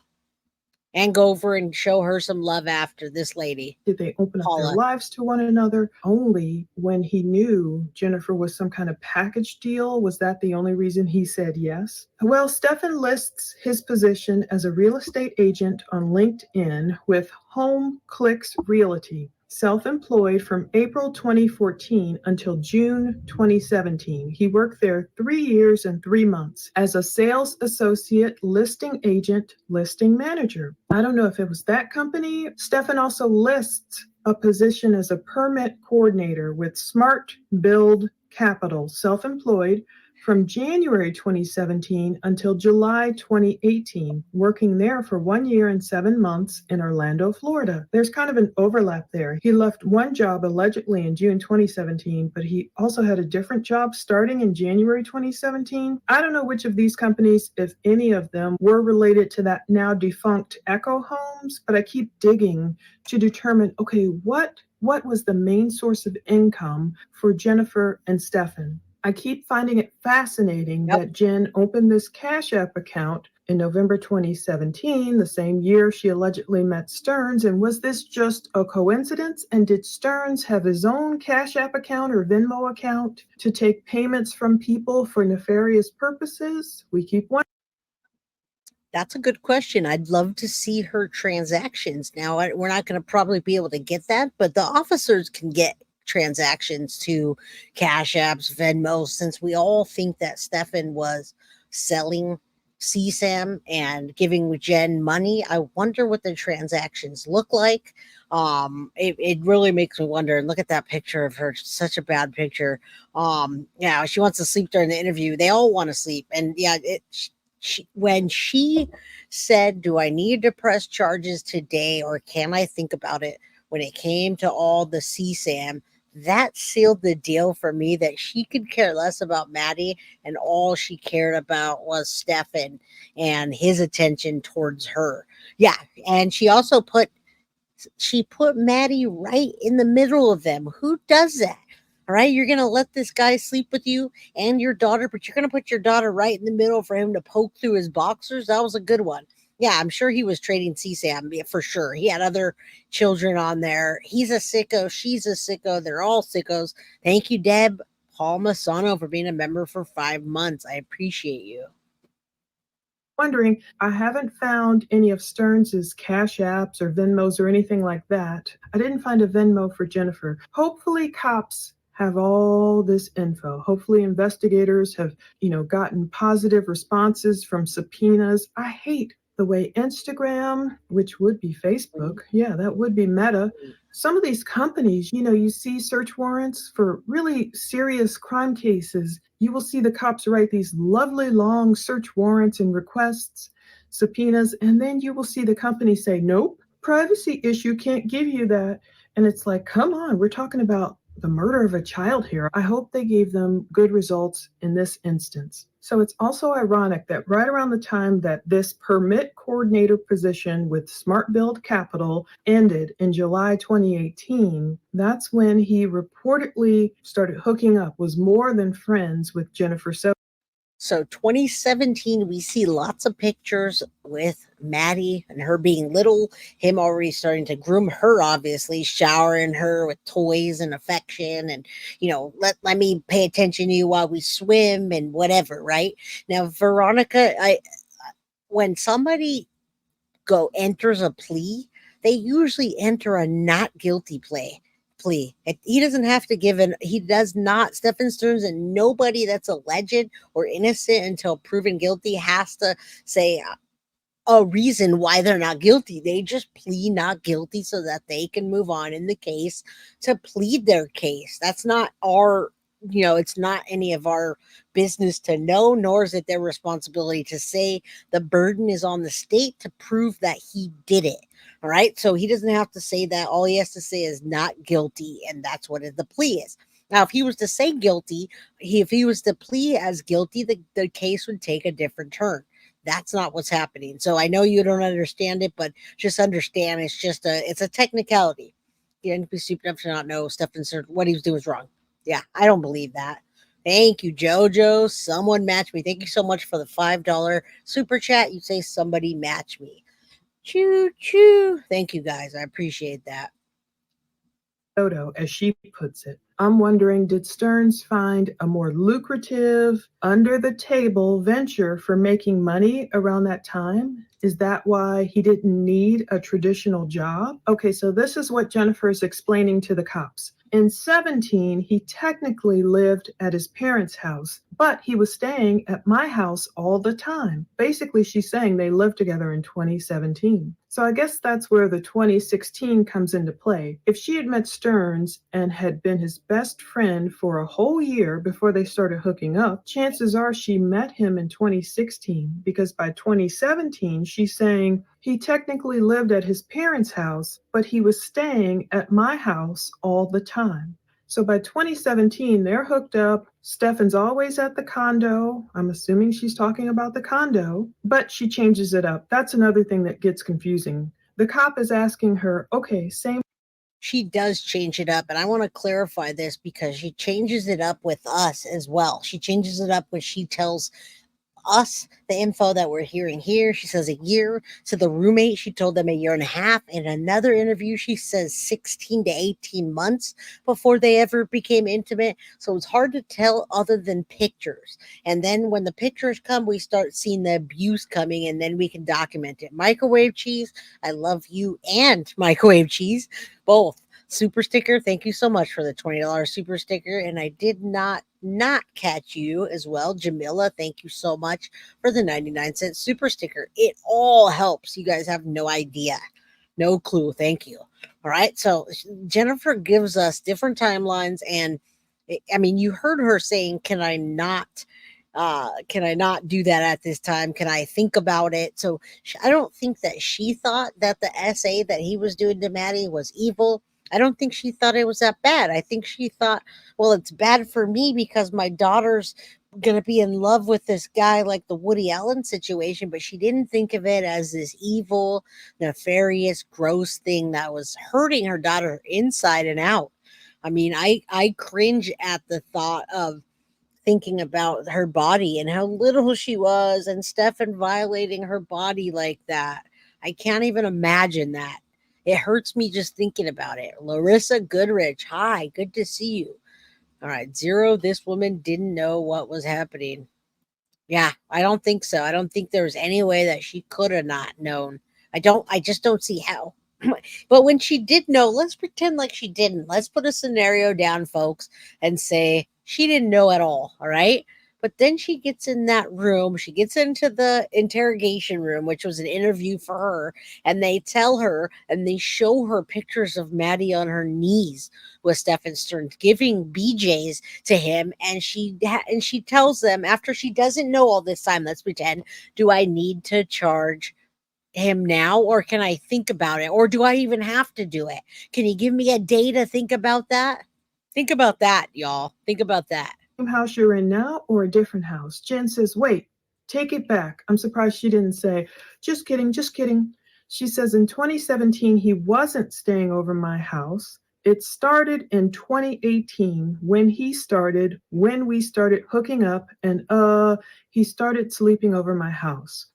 And go over and show her some love after this lady. Did they open up their lives to one another only when he knew Jennifer was some kind of package deal? Was that the only reason he said yes? Well, Stephan lists his position as a real estate agent on LinkedIn with Home Clicks Realty. Self-employed from April 2014 until June 2017. He worked there 3 years and 3 months as a sales associate, listing agent, listing manager. I don't know if it was that company. Stephan also lists a position as a permit coordinator with Smart Build Capital, self-employed, from January 2017 until July 2018, working there for 1 year and 7 months in Orlando, Florida. There's kind of an overlap there. He left one job allegedly in June 2017, but he also had a different job starting in January 2017. I don't know which of these companies, if any of them, were related to that now defunct Echo Homes, but I keep digging to determine, okay, what was the main source of income for Jennifer and Stephan? I keep finding it fascinating that Jenn opened this Cash App account in November 2017, the same year she allegedly met Stearns. And was this just a coincidence? And did Stearns have his own Cash App account or Venmo account to take payments from people for nefarious purposes? We keep wondering. That's a good question. I'd love to see her transactions. Now, we're not going to probably be able to get that, but the officers can get transactions to Cash Apps, Venmo, since we all think that Stephan was selling CSAM and giving Jenn money. I wonder what the transactions look like. It really makes me wonder. And look at that picture of her, such a bad picture. Yeah, she wants to sleep during the interview. They all want to sleep, and yeah, when she said, "Do I need to press charges today, or can I think about it?" When it came to all the CSAM, that sealed the deal for me that she could care less about Maddie, and all she cared about was Stephan and his attention towards her. Yeah, and she put Maddie right in the middle of them. Who does that? All right, you're gonna let this guy sleep with you and your daughter, but you're gonna put your daughter right in the middle for him to poke through his boxers. That was a good one. Yeah, I'm sure he was trading CSAM, yeah, for sure. He had other children on there. He's a sicko. She's a sicko. They're all sickos. Thank you, Deb Paul Masano, for being a member for 5 months. I appreciate you. Wondering, I haven't found any of Stearns's Cash Apps or Venmos or anything like that. I didn't find a Venmo for Jennifer. Hopefully cops have all this info. Hopefully investigators have, gotten positive responses from subpoenas. I hate the way Instagram, which would be Facebook, yeah, that would be Meta. Some of these companies, you see search warrants for really serious crime cases. You will see the cops write these lovely long search warrants and requests, subpoenas, and then you will see the company say, nope, privacy issue, can't give you that. And it's like, come on, we're talking about the murder of a child here. I hope they gave them good results in this instance. So it's also ironic that right around the time that this permit coordinator position with Smart Build Capital ended in July 2018, that's when he reportedly started hooking up, was more than friends with Jennifer Soto. So 2017, we see lots of pictures with Maddie and her being little, him already starting to groom her, obviously, showering her with toys and affection and, let me pay attention to you while we swim and whatever, right? Now, Veronica, when somebody enters a plea, they usually enter a not guilty plea. He doesn't have to he does not, Stephan Stearns and nobody that's alleged or innocent until proven guilty has to say a reason why they're not guilty. They just plead not guilty so that they can move on in the case to plead their case. That's not it's not any of our business to know, nor is it their responsibility to say. The burden is on the state to prove that he did it. All right. So he doesn't have to say that. All he has to say is not guilty. And that's what the plea is. Now, if he was to say guilty, if he was to plea as guilty, the case would take a different turn. That's not what's happening. So I know you don't understand it, but just understand it's a technicality. You didn't be stupid enough to not know Stephan Stearns, what he was doing was wrong. Yeah, I don't believe that. Thank you, Jojo. Someone match me. Thank you so much for the $5 super chat. You say somebody match me. Choo choo. Thank you guys. I appreciate that. Soto, as she puts it. I'm wondering, did Stearns find a more lucrative, under-the-table venture for making money around that time? Is that why he didn't need a traditional job? Okay, so this is what Jennifer is explaining to the cops. In 17, he technically lived at his parents' house, but he was staying at my house all the time. Basically, she's saying they lived together in 2017. So I guess that's where the 2016 comes into play. If she had met Stearns and had been his best friend for a whole year before they started hooking up, chances are she met him in 2016, because by 2017, she's saying he technically lived at his parents' house, but he was staying at my house all the time. So by 2017, they're hooked up. Stephan's always at the condo. I'm assuming she's talking about the condo, but she changes it up. That's another thing that gets confusing. The cop is asking her, okay, same. She does change it up. And I want to clarify this because she changes it up with us as well. She changes it up when she tells us the info that we're hearing here. She says a year. To the roommate, she told them a year and a half. In another interview, she says 16 to 18 months before they ever became intimate. So it's hard to tell other than pictures. And then when the pictures come, we start seeing the abuse coming, and then we can document it. Microwave cheese, I love you and microwave cheese, both. Super sticker, thank you so much for the $20 super sticker. And I did not catch you as well. Jamila, thank you so much for the 99-cent super sticker. It all helps. You guys have no idea. No clue. Thank you. All right. So Jennifer gives us different timelines. And I mean, you heard her saying, can I not do that at this time? Can I think about it? So I don't think that she thought that the essay that he was doing to Maddie was evil. I don't think she thought it was that bad. I think she thought, well, it's bad for me because my daughter's going to be in love with this guy, like the Woody Allen situation, but she didn't think of it as this evil, nefarious, gross thing that was hurting her daughter inside and out. I mean, I cringe at the thought of thinking about her body and how little she was, and Stephan violating her body like that. I can't even imagine that. It hurts me just thinking about it. Larissa Goodrich, hi, good to see you. All right, Zero, this woman didn't know what was happening. Yeah, I don't think so. I don't think there was any way that she could have not known. I just don't see how. But when she did know, let's pretend like she didn't. Let's put a scenario down, folks, and say she didn't know at all. All right. But then she gets in that room. She gets into the interrogation room, which was an interview for her. And they tell her and they show her pictures of Maddie on her knees with Stephan Stearns giving BJs to him. And she tells them, after she doesn't know all this time, let's pretend, do I need to charge him now, or can I think about it, or do I even have to do it? Can you give me a day to think about that? Think about that, y'all. Think about that. House you're in now or a different house? Jen says, wait, take it back. I'm surprised she didn't say, just kidding, just kidding. She says in 2017, he wasn't staying over my house. It started in 2018 when we started hooking up, and he started sleeping over my house.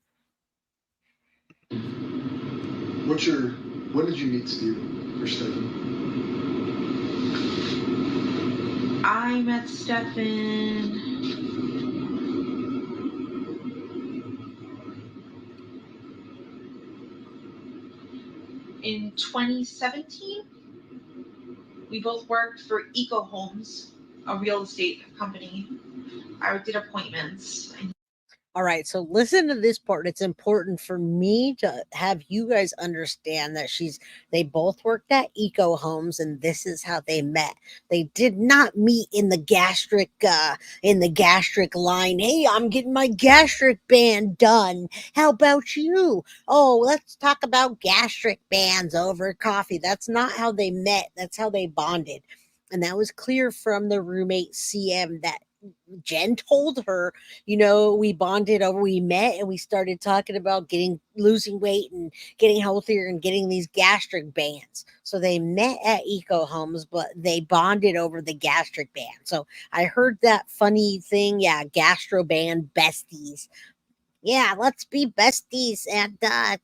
When did you meet Steve or Stephan? I met Stephan in 2017. We both worked for Eco Homes, a real estate company. I did appointments. All right, so listen to this part. It's important for me to have you guys understand that they both worked at Eco Homes, and this is how they met. They did not meet in the gastric line. Hey, I'm getting my gastric band done. How about you? Oh, let's talk about gastric bands over coffee. That's not how they met. That's how they bonded. And that was clear from the roommate CM that Jenn told her, we bonded over, we met and we started talking about losing weight and getting healthier and getting these gastric bands. So they met at Eco Homes, but they bonded over the gastric band. So I heard that funny thing. Yeah. Gastro band besties. Yeah, let's be besties and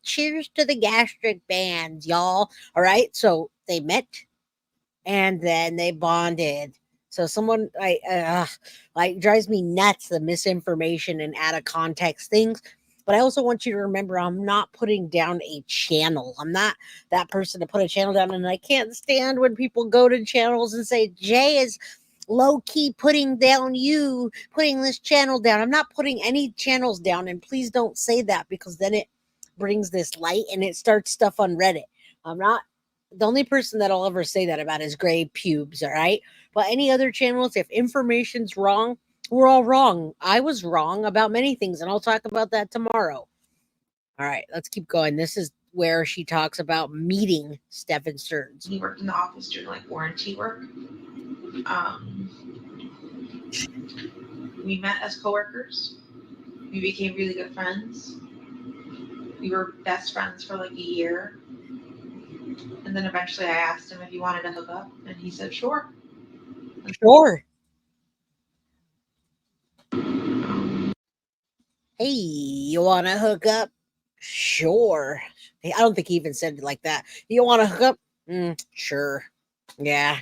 cheers to the gastric bands, y'all. All right. So they met and then they bonded. So someone like drives me nuts, the misinformation and out of context things. But I also want you to remember, I'm not putting down a channel. I'm not that person to put a channel down. And I can't stand when people go to channels and say, Jay is low key putting this channel down. I'm not putting any channels down. And please don't say that, because then it brings this light and it starts stuff on Reddit. I'm not. The only person that I'll ever say that about is Gray Pubes, all right? But any other channels, if information's wrong, we're all wrong. I was wrong about many things, and I'll talk about that tomorrow. All right, let's keep going. This is where she talks about meeting Stephan Stearns. He worked in the office doing like warranty work. We met as coworkers. We became really good friends. We were best friends for like a year. And then eventually I asked him if he wanted to hook up, and he said, sure. Sure. Hey, you want to hook up? Sure. I don't think he even said it like that. You want to hook up? Sure. Yeah.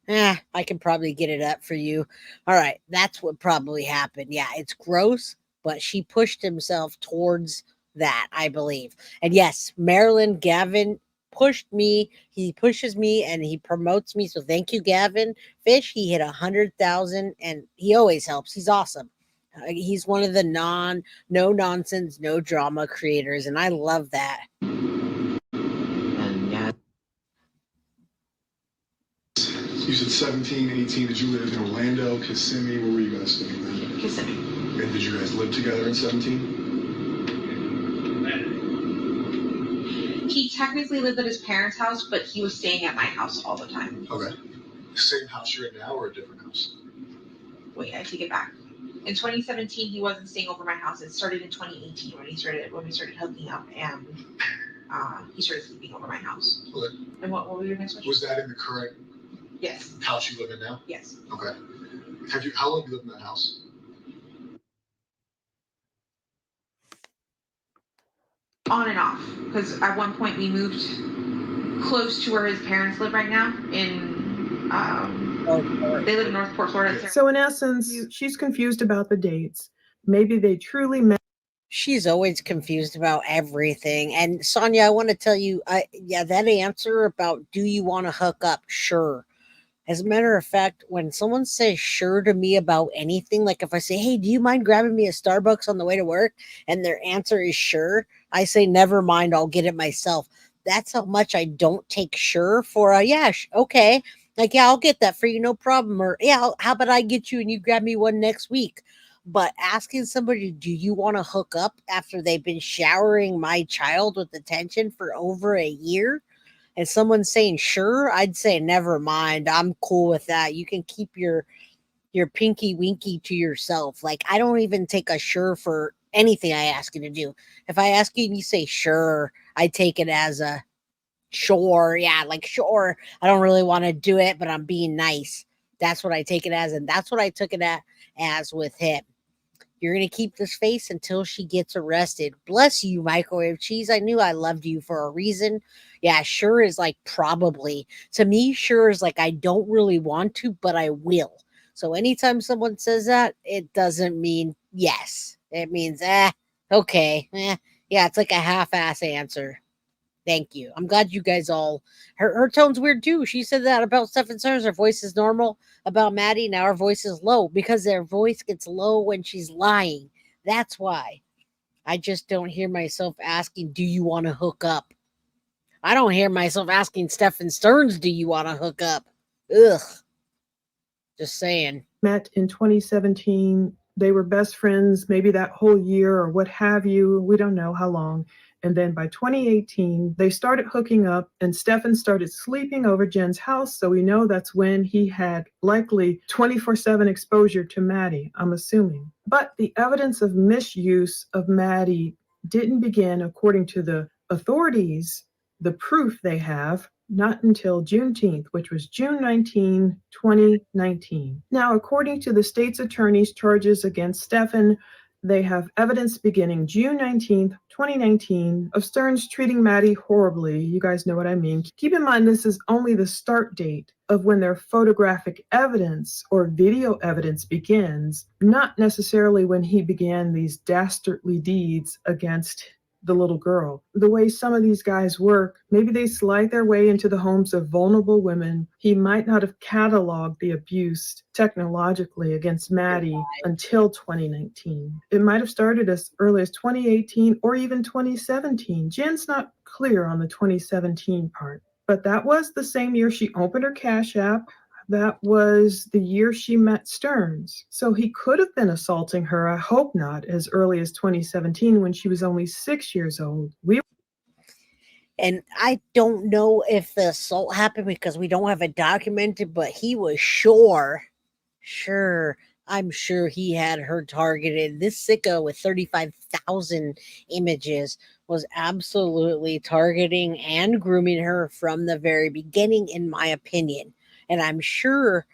I can probably get it up for you. All right. That's what probably happened. Yeah, it's gross, but she pushed himself towards that, I believe. And yes, Marilyn, Gavin pushed me. He pushes me and he promotes me. So thank you, Gavin Fish. He hit 100,000 and he always helps. He's awesome. He's one of the no nonsense, no drama creators. And I love that. And yeah, You said 17, 18. Did you live in Orlando, Kissimmee? Where were you guys living then? Kissimmee. And did you guys live together in 17? He technically lived at his parents' house, but he was staying at my house all the time. Okay. Same house you're in now or a different house? Wait, I take it back. In 2017, he wasn't staying over my house. It started in 2018 when we started hooking up, and he started sleeping over my house. Okay. And what were your next question? Was that in the current Yes. house you live in now? Yes. Okay. How long have you lived in that house? On and off, because at one point we moved close to where his parents live right now. They live in Northport, Florida. So in essence, she's confused about the dates. Maybe they truly met. She's always confused about everything. And Sonia, I want to tell you, that answer about do you want to hook up? Sure. As a matter of fact, when someone says sure to me about anything, like if I say, hey, do you mind grabbing me a Starbucks on the way to work? And their answer is sure, I say, never mind, I'll get it myself. That's how much I don't take sure for a, yeah, okay. Like, yeah, I'll get that for you, no problem. Or, yeah, how about I get you and you grab me one next week? But asking somebody, do you want to hook up after they've been showering my child with attention for over a year? And someone saying sure, I'd say never mind. I'm cool with that. You can keep your pinky winky to yourself. Like I don't even take a sure for anything I ask you to do. If I ask you and you say sure, I take it as a sure. Yeah, like sure. I don't really want to do it, but I'm being nice. That's what I take it as, and that's what I took it as with him. You're going to keep this face until she gets arrested. Bless you, microwave cheese. I knew I loved you for a reason. Yeah, sure is like probably. To me, sure is like I don't really want to, but I will. So anytime someone says that, it doesn't mean yes. It means, okay. Yeah, it's like a half ass answer. Thank you. I'm glad you guys all. Her tone's weird too. She said that about Stephan Her voice is normal. About Maddie, now her voice is low because their voice gets low when she's lying. That's why. I just don't hear myself asking, do you want to hook up? I don't hear myself asking Stephan Stearns, do you want to hook up? Ugh. Just saying. Met in 2017. They were best friends, maybe that whole year or what have you. We don't know how long. And then by 2018, they started hooking up and Stephan started sleeping over Jenn's house. So we know that's when he had likely 24/7 exposure to Maddie, I'm assuming. But the evidence of misuse of Maddie didn't begin, according to the authorities, the proof they have, not until Juneteenth, which was June 19, 2019. Now, according to the state's attorney's charges against Stephan, they have evidence beginning June 19th, 2019, of Stearns treating Maddie horribly. You guys know what I mean. Keep in mind, this is only the start date of when their photographic evidence or video evidence begins, not necessarily when he began these dastardly deeds against the little girl. The way some of these guys work, maybe they slide their way into the homes of vulnerable women. He might not have cataloged the abuse technologically against Maddie until 2019. It might have started as early as 2018 or even 2017. Jen's not clear on the 2017 part, but that was the same year she opened her Cash App. That was the year she met Stearns. So he could have been assaulting her, I hope not, as early as 2017 when she was only 6 years old. And I don't know if the assault happened because we don't have it documented, but he was sure, I'm sure he had her targeted. This sicko with 35,000 images was absolutely targeting and grooming her from the very beginning, in my opinion. And I'm sure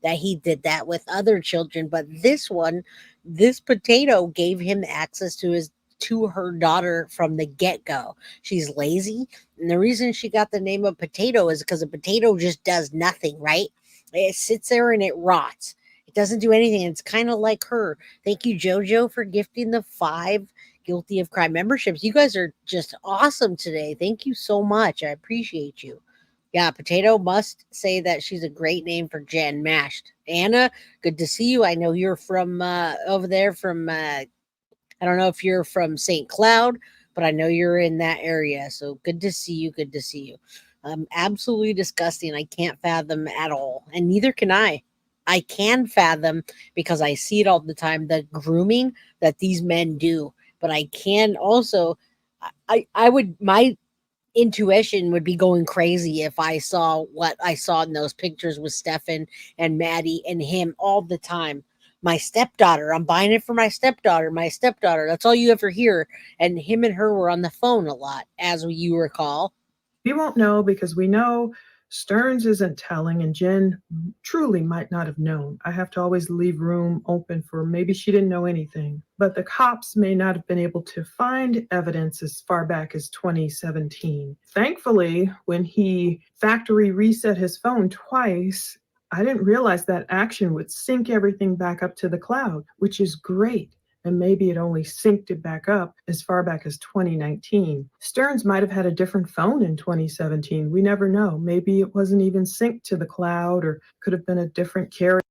that he did that with other children, but this one, this potato gave him access to her daughter from the get-go. She's lazy, and the reason she got the name of potato is because a potato just does nothing, right? It sits there and it rots. It doesn't do anything. It's kind of like her. Thank you, Jojo, for gifting the 5 Guilty of Crime memberships. You guys are just awesome today. Thank you so much. I appreciate you. Yeah, Potato must say that she's a great name for Jen. Mashed. Anna, good to see you. I know you're from over there from, I don't know if you're from St. Cloud, but I know you're in that area. So good to see you. Good to see you. Absolutely disgusting. I can't fathom at all. And neither can I. I can fathom because I see it all the time, the grooming that these men do. But I can also, I would, my intuition would be going crazy if I saw what I saw in those pictures with Stephan and Maddie and him all the time. My stepdaughter, I'm buying it for my stepdaughter, my stepdaughter. That's all you ever hear. And him and her were on the phone a lot, as you recall. We won't know because we know Stearns isn't telling, and Jen truly might not have known. I have to always leave room open for maybe she didn't know anything. But the cops may not have been able to find evidence as far back as 2017. Thankfully, when he factory reset his phone twice, I didn't realize that action would sync everything back up to the cloud, which is great. And maybe it only synced it back up as far back as 2019. Stearns might have had a different phone in 2017. We never know. Maybe it wasn't even synced to the cloud, or could have been a different carrier.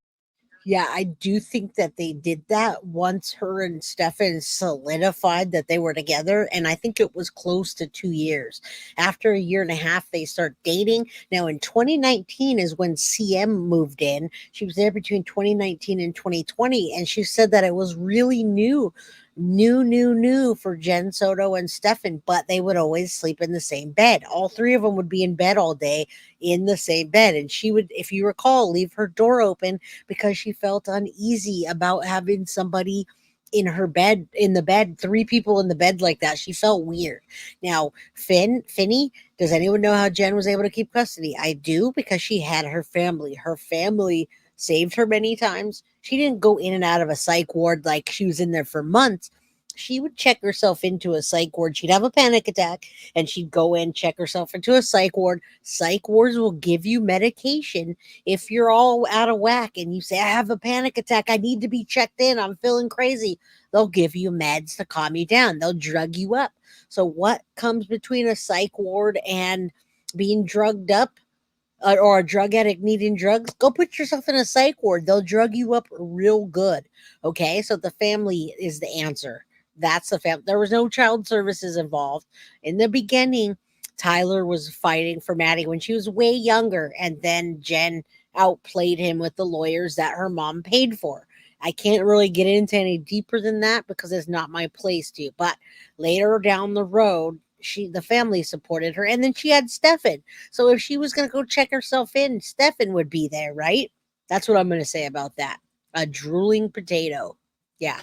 Yeah, I do think that they did that once her and Stephan solidified that they were together. And I think it was close to 2 years. After a year and a half, they start dating. Now, in 2019 is when CM moved in. She was there between 2019 and 2020. And she said that it was really new for Jenn, Soto, and Stephan, but they would always sleep in the same bed. All 3 of them would be in bed all day in the same bed. And she would, if you recall, leave her door open because she felt uneasy about having somebody in her bed, in the bed, 3 people in the bed like that. She felt weird. Now, Finny, does anyone know how Jenn was able to keep custody? I do, because she had her family. Her family saved her many times. She didn't go in and out of a psych ward like she was in there for months. She would check herself into a psych ward. She'd have a panic attack and she'd go in, check herself into a psych ward. Psych wards will give you medication if you're all out of whack and you say, I have a panic attack, I need to be checked in, I'm feeling crazy. They'll give you meds to calm you down. They'll drug you up. So what comes between a psych ward and being drugged up? Or a drug addict needing drugs, go put yourself in a psych ward. They'll drug you up real good. Okay, so the family is the answer. That's the family. There was no child services involved. In the beginning, Tyler was fighting for Maddie when she was way younger, and then Jenn outplayed him with the lawyers that her mom paid for. I can't really get into any deeper than that because it's not my place to. But later down the road, the family supported her, and then she had Stephan. So if she was going to go check herself in, Stephan would be there, right? That's what I'm going to say about that. A drooling potato. Yeah.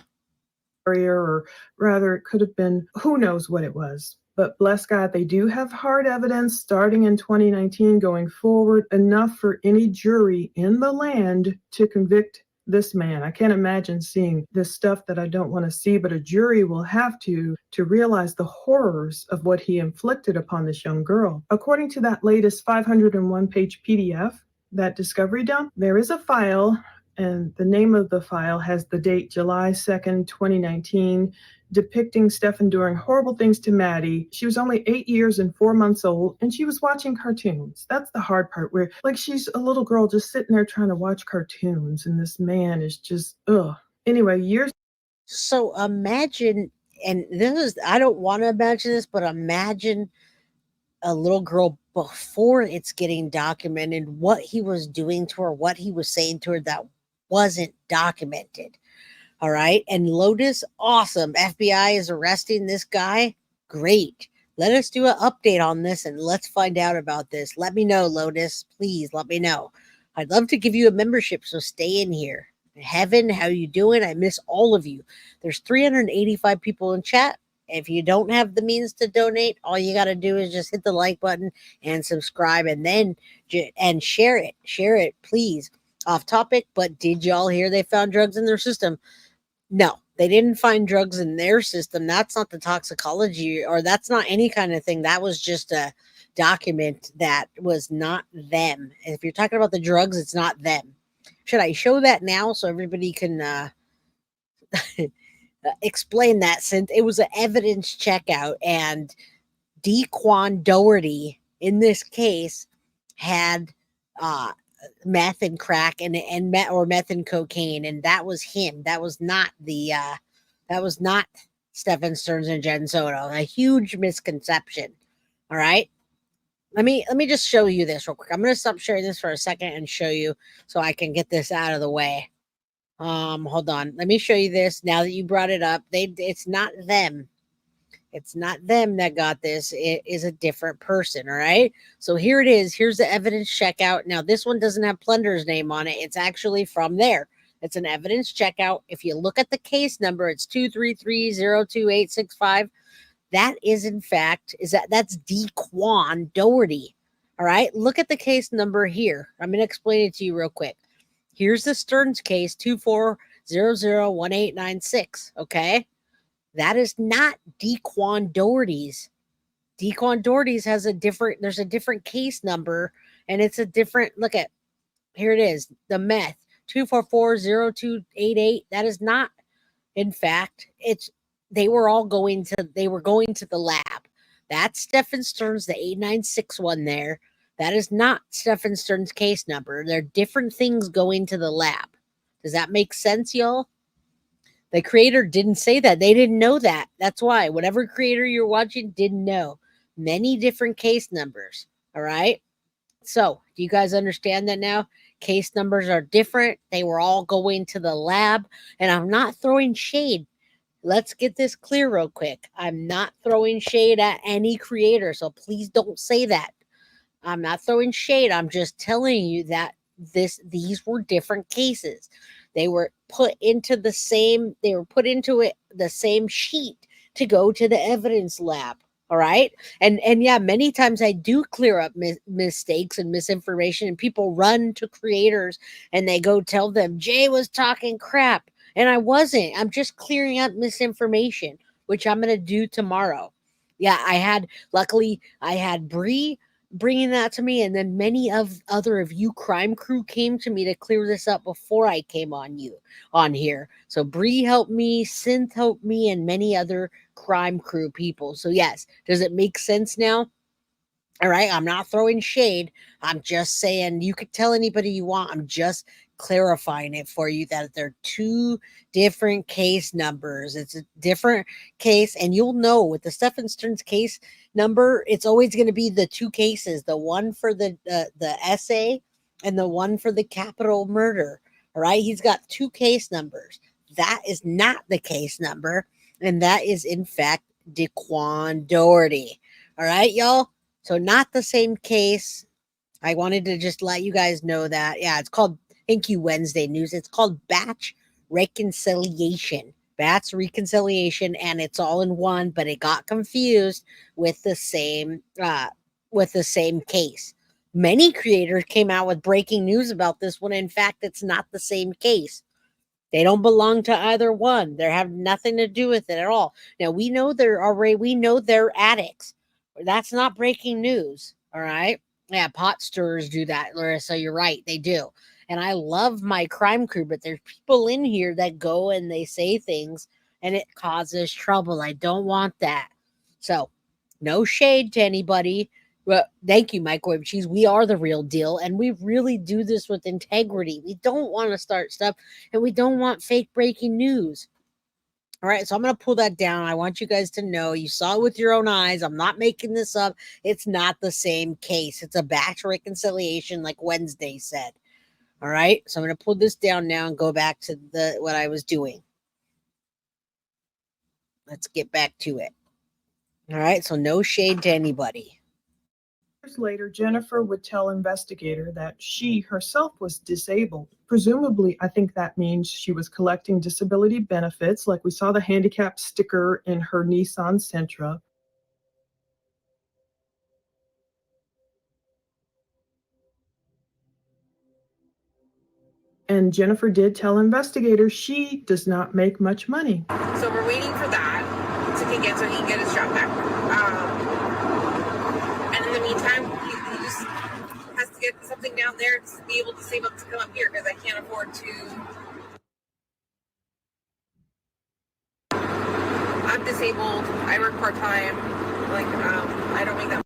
Or rather, it could have been, who knows what it was. But bless God, they do have hard evidence starting in 2019 going forward, enough for any jury in the land to convict this man. I can't imagine seeing this stuff that I don't want to see, but a jury will have to realize the horrors of what he inflicted upon this young girl. According to that latest 501-page PDF, that discovery dump, there is a file, and the name of the file has the date July 2nd, 2019, depicting Stephan doing horrible things to Maddie. She was only 8 years and 4 months old, and she was watching cartoons. That's the hard part, where like she's a little girl just sitting there trying to watch cartoons, and this man is just, ugh. Anyway, years. So imagine, and this is, I don't want to imagine this, but imagine a little girl before it's getting documented, what he was doing to her, what he was saying to her that wasn't documented. All right. And Lotus, awesome. FBI is arresting this guy. Great. Let us do an update on this and let's find out about this. Let me know, Lotus. Please let me know. I'd love to give you a membership, so stay in here. Heaven, how you doing? I miss all of you. There's 385 people in chat. If you don't have the means to donate, all you got to do is just hit the like button and subscribe, and then and share it. Share it, please. Off topic, but did y'all hear they found drugs in their system? No, they didn't find drugs in their system. That's not the toxicology, or that's not any kind of thing. That was just a document that was not them. And if you're talking about the drugs, it's not them. Should I show that now so everybody can explain that, since it was an evidence checkout and Dequan Doherty in this case had uh, meth and crack and meth and cocaine, and that was him. That was not Stephan Stearns and Jenn Soto. A huge misconception. All right. Let me just show you this real quick. I'm gonna stop sharing this for a second and show you so I can get this out of the way. Hold on. Let me show you this. Now that you brought it up, it's not them. It's not them that got this. It is a different person. All right. So here it is. Here's the evidence checkout. Now, this one doesn't have Plunder's name on it. It's actually from there. It's an evidence checkout. If you look at the case number, it's 233-02865. That is, in fact, that's Dequan Doherty. All right. Look at the case number here. I'm going to explain it to you real quick. Here's the Stearns case, 24001896. Okay. That is not Dequan Doherty's. Dequan Doherty's there's a different case number, and it's a different, look at, here it is, the meth, 2440288. That is not, in fact, they were going to the lab. That's Stephan Stearns, the 896 one there. That is not Stephan Stearns' case number. They're different things going to the lab. Does that make sense, y'all? The creator didn't say that. They didn't know that. That's why. Whatever creator you're watching didn't know. Many different case numbers. All right. So, do you guys understand that now? Case numbers are different. They were all going to the lab. And I'm not throwing shade. Let's get this clear real quick. I'm not throwing shade at any creator. So, please don't say that. I'm not throwing shade. I'm just telling you that these were different cases. They were put into the same sheet to go to the evidence lab. All right. And yeah, many times I do clear up mistakes and misinformation, and people run to creators and they go tell them Jay was talking crap. And I wasn't. I'm just clearing up misinformation, which I'm going to do tomorrow. Yeah, luckily I had Bree bringing that to me, and then many other of you crime crew came to me to clear this up before I came on here. So Bree helped me, Synth helped me, and many other crime crew people. So yes, does it make sense now? All right, I'm not throwing shade. I'm just saying you could tell anybody you want. I'm just clarifying it for you that they're two different case numbers. It's a different case, and you'll know with the Stephan Stearns case number, it's always going to be the two cases, the one for the essay and the one for the capital murder. All right, he's got two case numbers. That is not the case number, and that is in fact Dequan Doherty. All right, y'all. So not the same case. I wanted to just let you guys know that. Yeah, it's called, thank you, Wednesday News. It's called Batch Reconciliation. Batch Reconciliation, and it's all in one, but it got confused with the same case. Many creators came out with breaking news about this when in fact it's not the same case. They don't belong to either one. They have nothing to do with it at all. Now we know they're addicts. That's not breaking news. All right. Yeah, pot stirrers do that, Larissa. You're right. They do. And I love my crime crew, but there's people in here that go and they say things and it causes trouble. I don't want that. So, no shade to anybody. Well, thank you, Microwave Cheese. We are the real deal, and we really do this with integrity. We don't want to start stuff, and we don't want fake breaking news. All right, so I'm going to pull that down. I want you guys to know you saw it with your own eyes. I'm not making this up. It's not the same case. It's a batch reconciliation, like Wednesday said. All right, so I'm going to pull this down now and go back to what I was doing. Let's get back to it. All right, so no shade to anybody. Years later, Jennifer would tell investigator that she herself was disabled. Presumably, I think that means she was collecting disability benefits, like we saw the handicap sticker in her Nissan Sentra. And Jennifer did tell investigators she does not make much money. So we're waiting for that to kick in so he can get his job back. And in the meantime, he just has to get something down there to be able to save up to come up here because I can't afford to. I'm disabled. I work part-time. Like, I don't make that.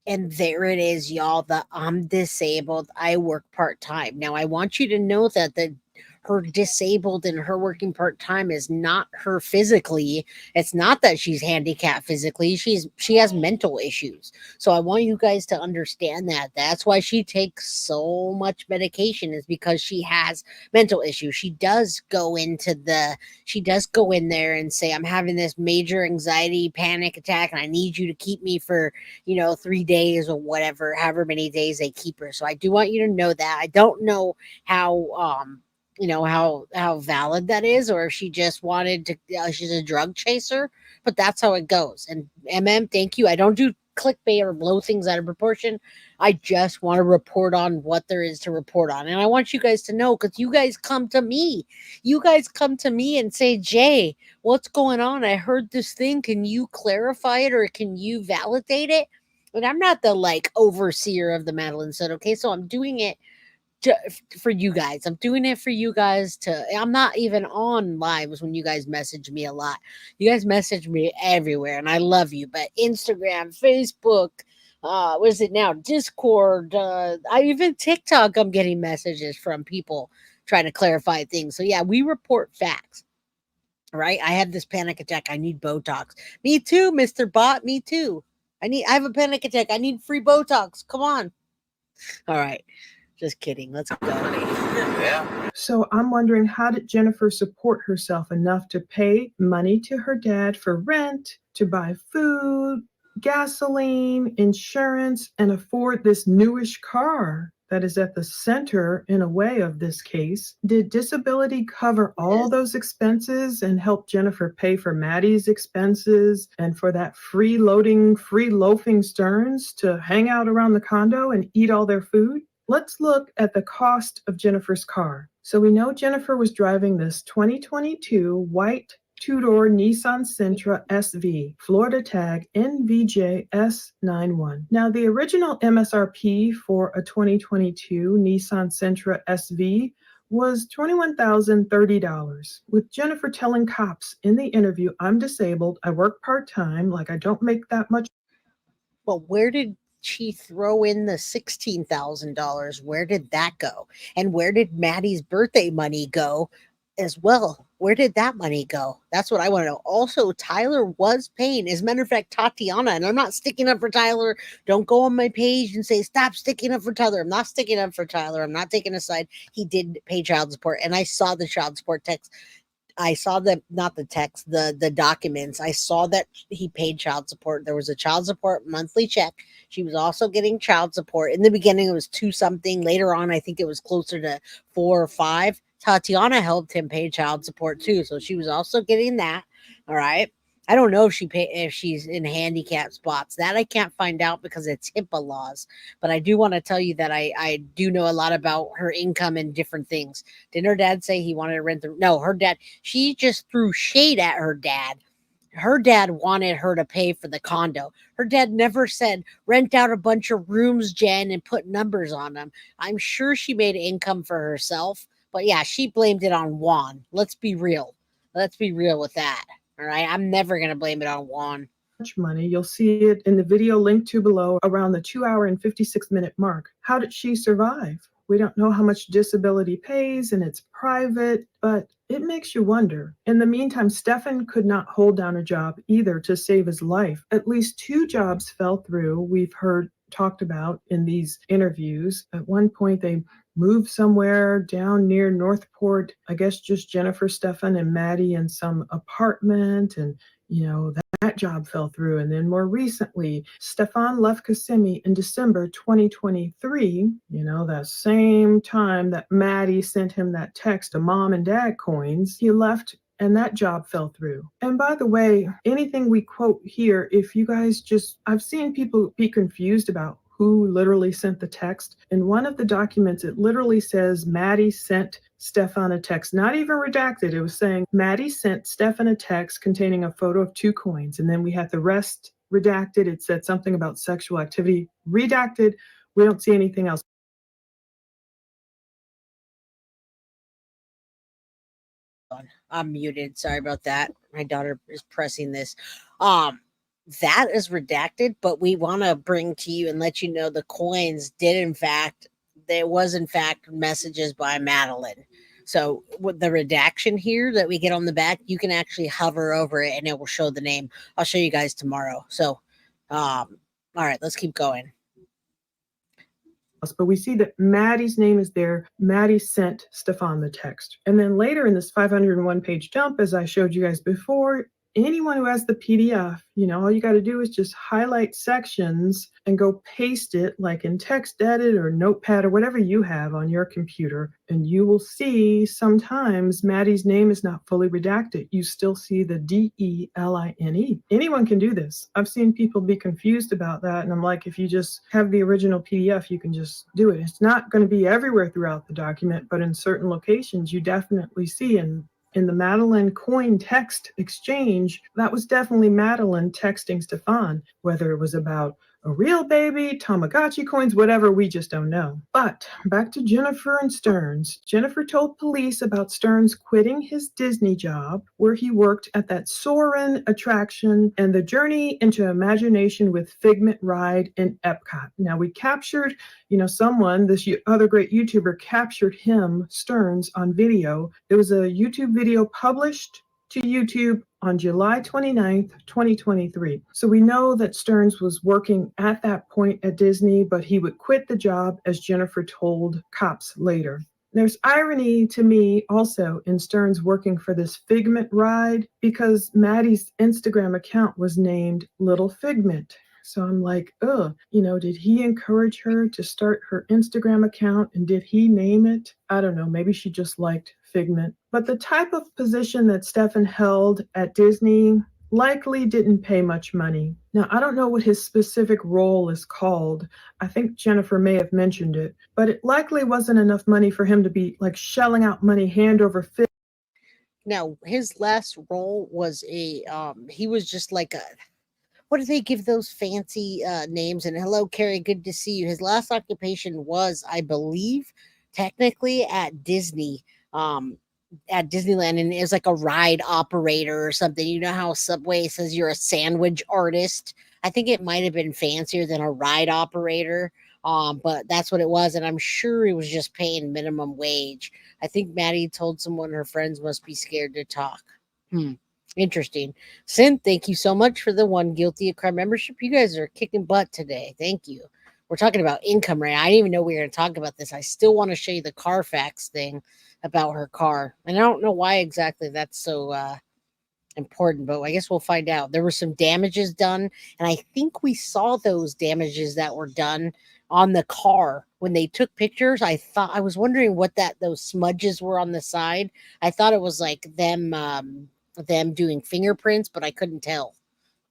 And there it is, y'all. I'm disabled. I work part-time. Now, I want you to know that her disabled and her working part-time is not her physically. It's not that she's handicapped physically. She has mental issues. So I want you guys to understand that. That's why she takes so much medication, is because she has mental issues. She does go in there and say, I'm having this major anxiety panic attack and I need you to keep me for 3 days or whatever, however many days they keep her. So I do want you to know that. I don't know how how valid that is, or if she just wanted to, she's a drug chaser, but that's how it goes. And thank you. I don't do clickbait or blow things out of proportion. I just want to report on what there is to report on. And I want you guys to know, because you guys come to me and say, Jay, what's going on? I heard this thing. Can you clarify it, or can you validate it? And I'm not the overseer of the Madeline said, okay, so I'm doing it for you guys. I'm doing it for you guys I'm not even on lives when you guys message me a lot. You guys message me everywhere and I love you, but Instagram, Facebook, what is it now? Discord, even TikTok, I'm getting messages from people trying to clarify things. So yeah, we report facts. Right? I had this panic attack. I need Botox. Me too, Mr. Bot. Me too. I have a panic attack. I need free Botox. Come on. All right. Just kidding. Let's go. Yeah. So I'm wondering, how did Jennifer support herself enough to pay money to her dad for rent, to buy food, gasoline, insurance, and afford this newish car that is at the center, in a way, of this case? Did disability cover all those expenses and help Jennifer pay for Maddie's expenses and for that free loafing Stearns to hang out around the condo and eat all their food? Let's look at the cost of Jennifer's car. So we know Jennifer was driving this 2022 white two-door Nissan Sentra SV, Florida tag NVJS91. Now, the original MSRP for a 2022 Nissan Sentra SV was $21,030, with Jennifer telling cops in the interview, I'm disabled, I work part-time, I don't make that much. Well, where did she throw in the $16,000? Where did that go? And where did Maddie's birthday money go as well? Where did that money go? That's what I want to know. Also, Tyler was paying. As a matter of fact, Tatiana, and I'm not sticking up for Tyler. Don't go on my page and say, stop sticking up for Tyler. I'm not sticking up for Tyler. I'm not taking a side. He did pay child support, and I saw the child support text. I saw not the text, the documents. I saw that he paid child support. There was a child support monthly check. She was also getting child support. In the beginning, it was 2 something. Later on, I think it was closer to 4 or 5. Tatiana helped him pay child support too. So she was also getting that. All right. I don't know if she's in handicap spots. That I can't find out because it's HIPAA laws. But I do want to tell you that I do know a lot about her income and different things. Didn't her dad say he wanted to rent no, her dad, she just threw shade at her dad. Her dad wanted her to pay for the condo. Her dad never said, rent out a bunch of rooms, Jen, and put numbers on them. I'm sure she made income for herself. But yeah, she blamed it on Juan. Let's be real. Let's be real with that. All right. I'm never going to blame it on Juan. Money. You'll see it in the video linked to below around the 2-hour and 56-minute mark. How did she survive? We don't know how much disability pays, and it's private, but it makes you wonder. In the meantime, Stephan could not hold down a job either to save his life. At least 2 jobs fell through. We've heard talked about in these interviews. At one point, they moved somewhere down near Northport, I guess just Jennifer, Stephan, and Maddie in some apartment, and that job fell through. And then more recently, Stephan left Kissimmee in December 2023, that same time that Maddie sent him that text of mom and dad coins. He left and that job fell through. And by the way, anything we quote here, if you guys I've seen people be confused about who literally sent the text. In one of the documents, it literally says Maddie sent Stephan a text, not even redacted. It was saying Maddie sent Stephan a text containing a photo of 2 coins. And then we had the rest redacted. It said something about sexual activity. Redacted. We don't see anything else. I'm muted. Sorry about that. My daughter is pressing this. That is redacted, but we want to bring to you and let you know the coins did in fact, there was in fact messages by Madeline. So with the redaction here that we get on the back, you can actually hover over it and it will show the name. I'll show you guys tomorrow. So, all right, let's keep going. But we see that Maddie's name is there. Maddie sent Stephan the text. And then later in this 501 page dump, as I showed you guys before, anyone who has the PDF, all you got to do is just highlight sections and go paste it like in TextEdit or Notepad or whatever you have on your computer. And you will see sometimes Maddie's name is not fully redacted. You still see the DELINE. Anyone can do this. I've seen people be confused about that. And I'm like, if you just have the original PDF, you can just do it. It's not going to be everywhere throughout the document, but in certain locations, you definitely see. And in the Madeline coin text exchange, that was definitely Madeline texting Stephan, whether it was about a real baby, Tamagotchi coins, whatever, we just don't know. But back to Jennifer and Stearns. Jennifer told police about Stearns quitting his Disney job, where he worked at that Soarin' attraction, and the journey into imagination with Figment ride in Epcot. Now we captured, someone, this other great YouTuber captured him, Stearns, on video. There was a YouTube video published to YouTube on July 29th, 2023. So we know that Stearns was working at that point at Disney, but he would quit the job, as Jennifer told cops later. There's irony to me also in Stearns working for this Figment ride, because Maddie's Instagram account was named Little Figment. So I'm like, did he encourage her to start her Instagram account, and did he name it? I don't know, maybe she just liked Figment. But the type of position that Stephan held at Disney likely didn't pay much money. Now, I don't know what his specific role is called. I think Jennifer may have mentioned it, but it likely wasn't enough money for him to be like shelling out money hand over fist. Now, his last role was he was just like a, what do they give those fancy names? And hello, Carrie, good to see you. His last occupation was, I believe, technically at Disney, at Disneyland, and it was like a ride operator or something. You know how Subway says you're a sandwich artist? I think it might have been fancier than a ride operator, but that's what it was. And I'm sure it was just paying minimum wage. I think Maddie told someone her friends must be scared to talk. Interesting. Sin, thank you so much for the one Guilty of Crime membership. You guys are kicking butt today. Thank you. We're talking about income right now. I didn't even know we were going to talk about this. I still want to show you the Carfax thing about her car. And I don't know why exactly that's so important, but I guess we'll find out. There were some damages done, and I think we saw those damages that were done on the car when they took pictures. I was wondering what those smudges were on the side. I thought it was like them doing fingerprints, but I couldn't tell.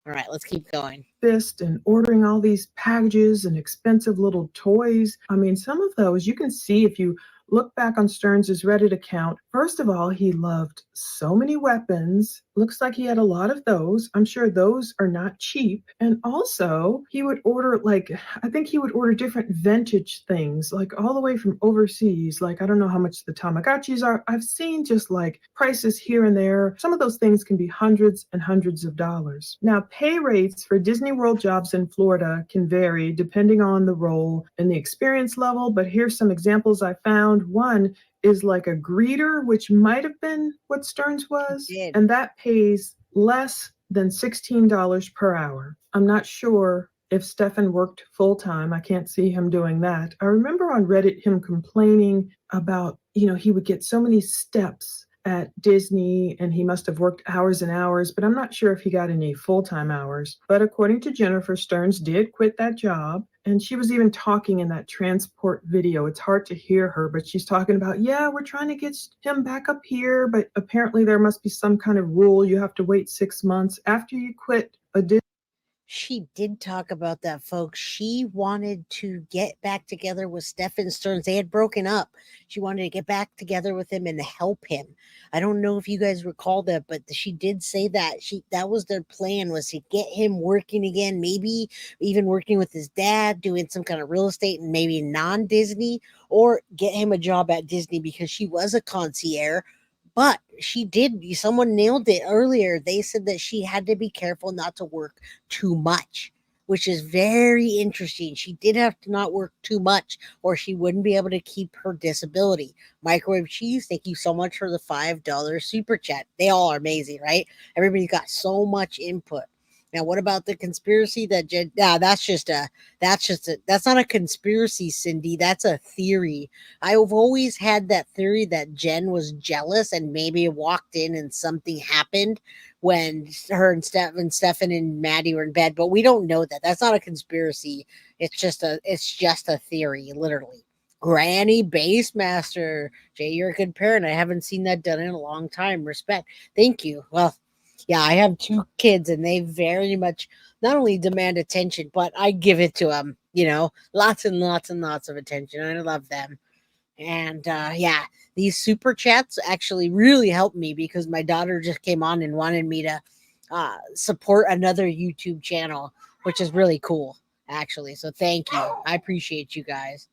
All right, let's keep going. And ordering all these packages and expensive little toys. I mean, some of those you can see if you look back on Stearns' Reddit account. First of all, he loved so many weapons. Looks like he had a lot of those. I'm sure those are not cheap. And also, he would order, I think he would order different vintage things, like all the way from overseas. Like, I don't know how much the Tamagotchis are. I've seen just like prices here and there. Some of those things can be hundreds and hundreds of dollars. Now, pay rates for Disney World jobs in Florida can vary depending on the role and the experience level, but here's some examples I found. One is like a greeter, which might have been what Stearns was, and that pays less than $16 per hour. I'm not sure if Stephan worked full-time. I can't see him doing that. I remember on Reddit him complaining about, he would get so many steps at Disney, and he must have worked hours and hours, but I'm not sure if he got any full-time hours. But according to Jennifer, Stearns did quit that job, and she was even talking in that transport video. It's hard to hear her, but she's talking about, we're trying to get him back up here, but apparently there must be some kind of rule. You have to wait 6 months after you quit a Disney. She did talk about that, folks. She wanted to get back together with Stephan Stearns. They had broken up. She wanted to get back together with him and help him. I don't know if you guys recall that, but she did say that that was their plan, was to get him working again, maybe even working with his dad, doing some kind of real estate and maybe non-Disney, or get him a job at Disney because she was a concierge. But she did, someone nailed it earlier. They said that she had to be careful not to work too much, which is very interesting. She did have to not work too much, or she wouldn't be able to keep her disability. Microwave Cheese, thank you so much for the $5 super chat. They all are amazing, right? Everybody got so much input. Now, what about the conspiracy that Jen? Nah, that's not a conspiracy, Cindy. That's a theory. I've always had that theory that Jen was jealous and maybe walked in and something happened when her and Stephan and Maddie were in bed, but we don't know that. That's not a conspiracy. It's just a theory, literally. Granny Bassmaster. Jay, you're a good parent. I haven't seen that done in a long time. Respect. Thank you. Well, yeah, I have 2 kids and they very much not only demand attention, but I give it to them, lots and lots and lots of attention. I love them. And yeah, these super chats actually really helped me because my daughter just came on and wanted me to support another YouTube channel, which is really cool, actually. So thank you. I appreciate you guys.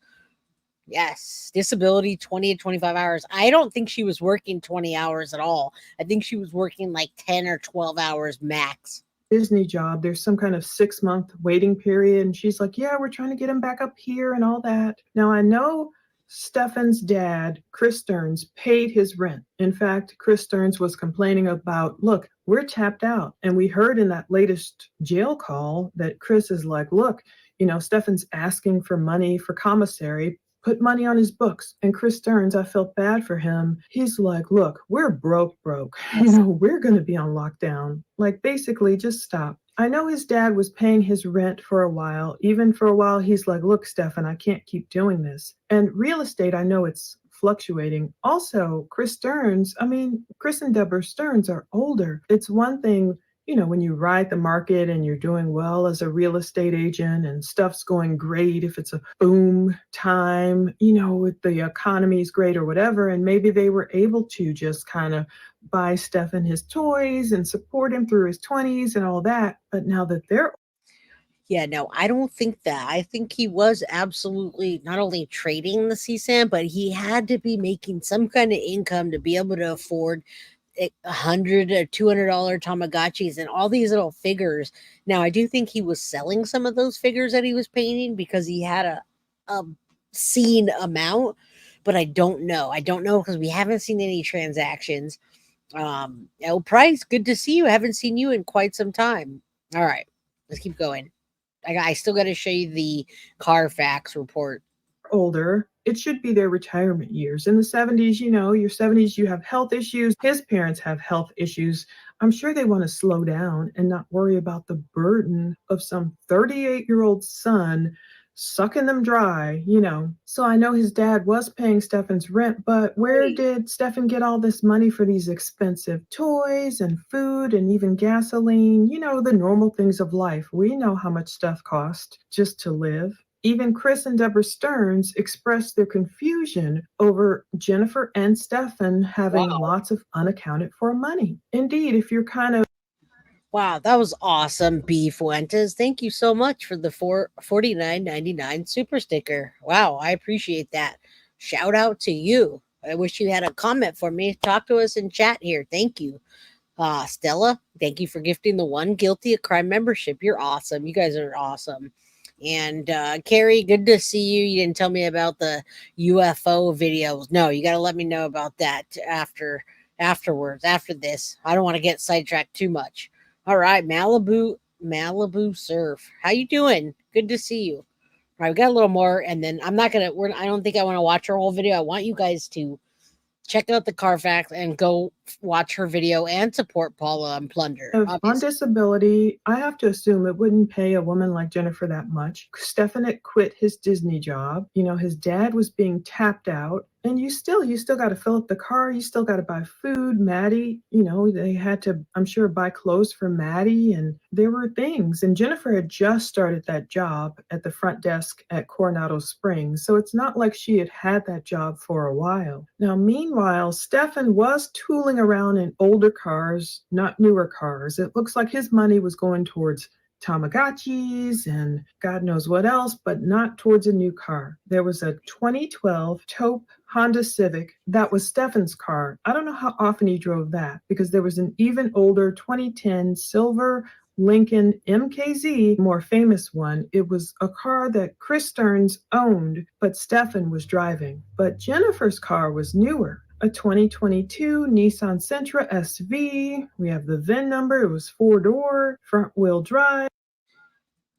Yes, disability 20 to 25 hours. I don't think she was working 20 hours at all. I think she was working like 10 or 12 hours max. Disney job. There's some kind of 6-month waiting period. And she's like, yeah, we're trying to get him back up here and all that. Now, I know Stephan's dad, Chris Stearns, paid his rent. In fact, Chris Stearns was complaining about, look, we're tapped out. And we heard in that latest jail call that Chris is like, look, Stephan's asking for money for commissary, put money on his books. And Chris Stearns, I felt bad for him. He's like, look, we're broke. We're going to be on lockdown. Like, basically, just stop. I know his dad was paying his rent for a while. Even for a while, he's like, look, Stephan, I can't keep doing this. And real estate, I know it's fluctuating. Also, Chris and Deborah Stearns are older. It's one thing, when you ride the market and you're doing well as a real estate agent and stuff's going great, if it's a boom time, with the economy's great or whatever, and maybe they were able to just kind of buy Stephan his toys and support him through his 20s and all that. But now that they're Yeah, no, I don't think that. I think he was absolutely not only trading the CSAM, but he had to be making some kind of income to be able to afford $100 or $200 Tamagotchis and all these little figures. Now, I do think he was selling some of those figures that he was painting because he had a seen amount, but I don't know. I don't know because we haven't seen any transactions. El Price, good to see you. I haven't seen you in quite some time. All right, let's keep going. I still got to show you the Carfax report. older, it should be their retirement years. In the 70s, your 70s, you have health issues. His parents have health issues. I'm sure they want to slow down and not worry about the burden of some 38-year-old son sucking them dry. So I know his dad was paying Stephan's rent, but where did Stephan get all this money for these expensive toys and food and even gasoline? The normal things of life. We know how much stuff costs just to live. Even Chris and Deborah Stearns expressed their confusion over Jennifer and Stephan having lots of unaccounted for money. Indeed, if you're kind of Wow, that was awesome, B Fuentes. Thank you so much for the $49.99 super sticker. Wow, I appreciate that. Shout out to you. I wish you had a comment for me. Talk to us in chat here. Thank you. Stella, thank you for gifting the one Guilty of Crime membership. You're awesome. You guys are awesome. And Carrie, good to see you. You didn't tell me about the UFO videos. No, you got to let me know about that afterwards, after this. I don't want to get sidetracked too much. All right, Malibu Surf. How you doing? Good to see you. All right, we got a little more, and then I don't think I want to watch her whole video. I want you guys to check out the Carfax and go watch her video and support Paula and Plunder. on disability, I have to assume it wouldn't pay a woman like Jennifer that much. Stephan had quit his Disney job. His dad was being tapped out. And you still got to fill up the car. You still got to buy food. Maddie, they had to, I'm sure, buy clothes for Maddie, and there were things. And Jennifer had just started that job at the front desk at Coronado Springs. So it's not like she had had that job for a while. Now, meanwhile, Stephan was tooling around in older cars, not newer cars. It looks like his money was going towards Tamagotchis and God knows what else, but not towards a new car. There was a 2012 taupe Honda Civic. That was Stephan's car. I don't know how often he drove that, because there was an even older 2010 silver Lincoln MKZ, more famous one. It was a car that Chris Stearns owned, but Stephan was driving. But Jennifer's car was newer. A 2022 Nissan Sentra SV. We have the VIN number. It was 4-door, front-wheel drive.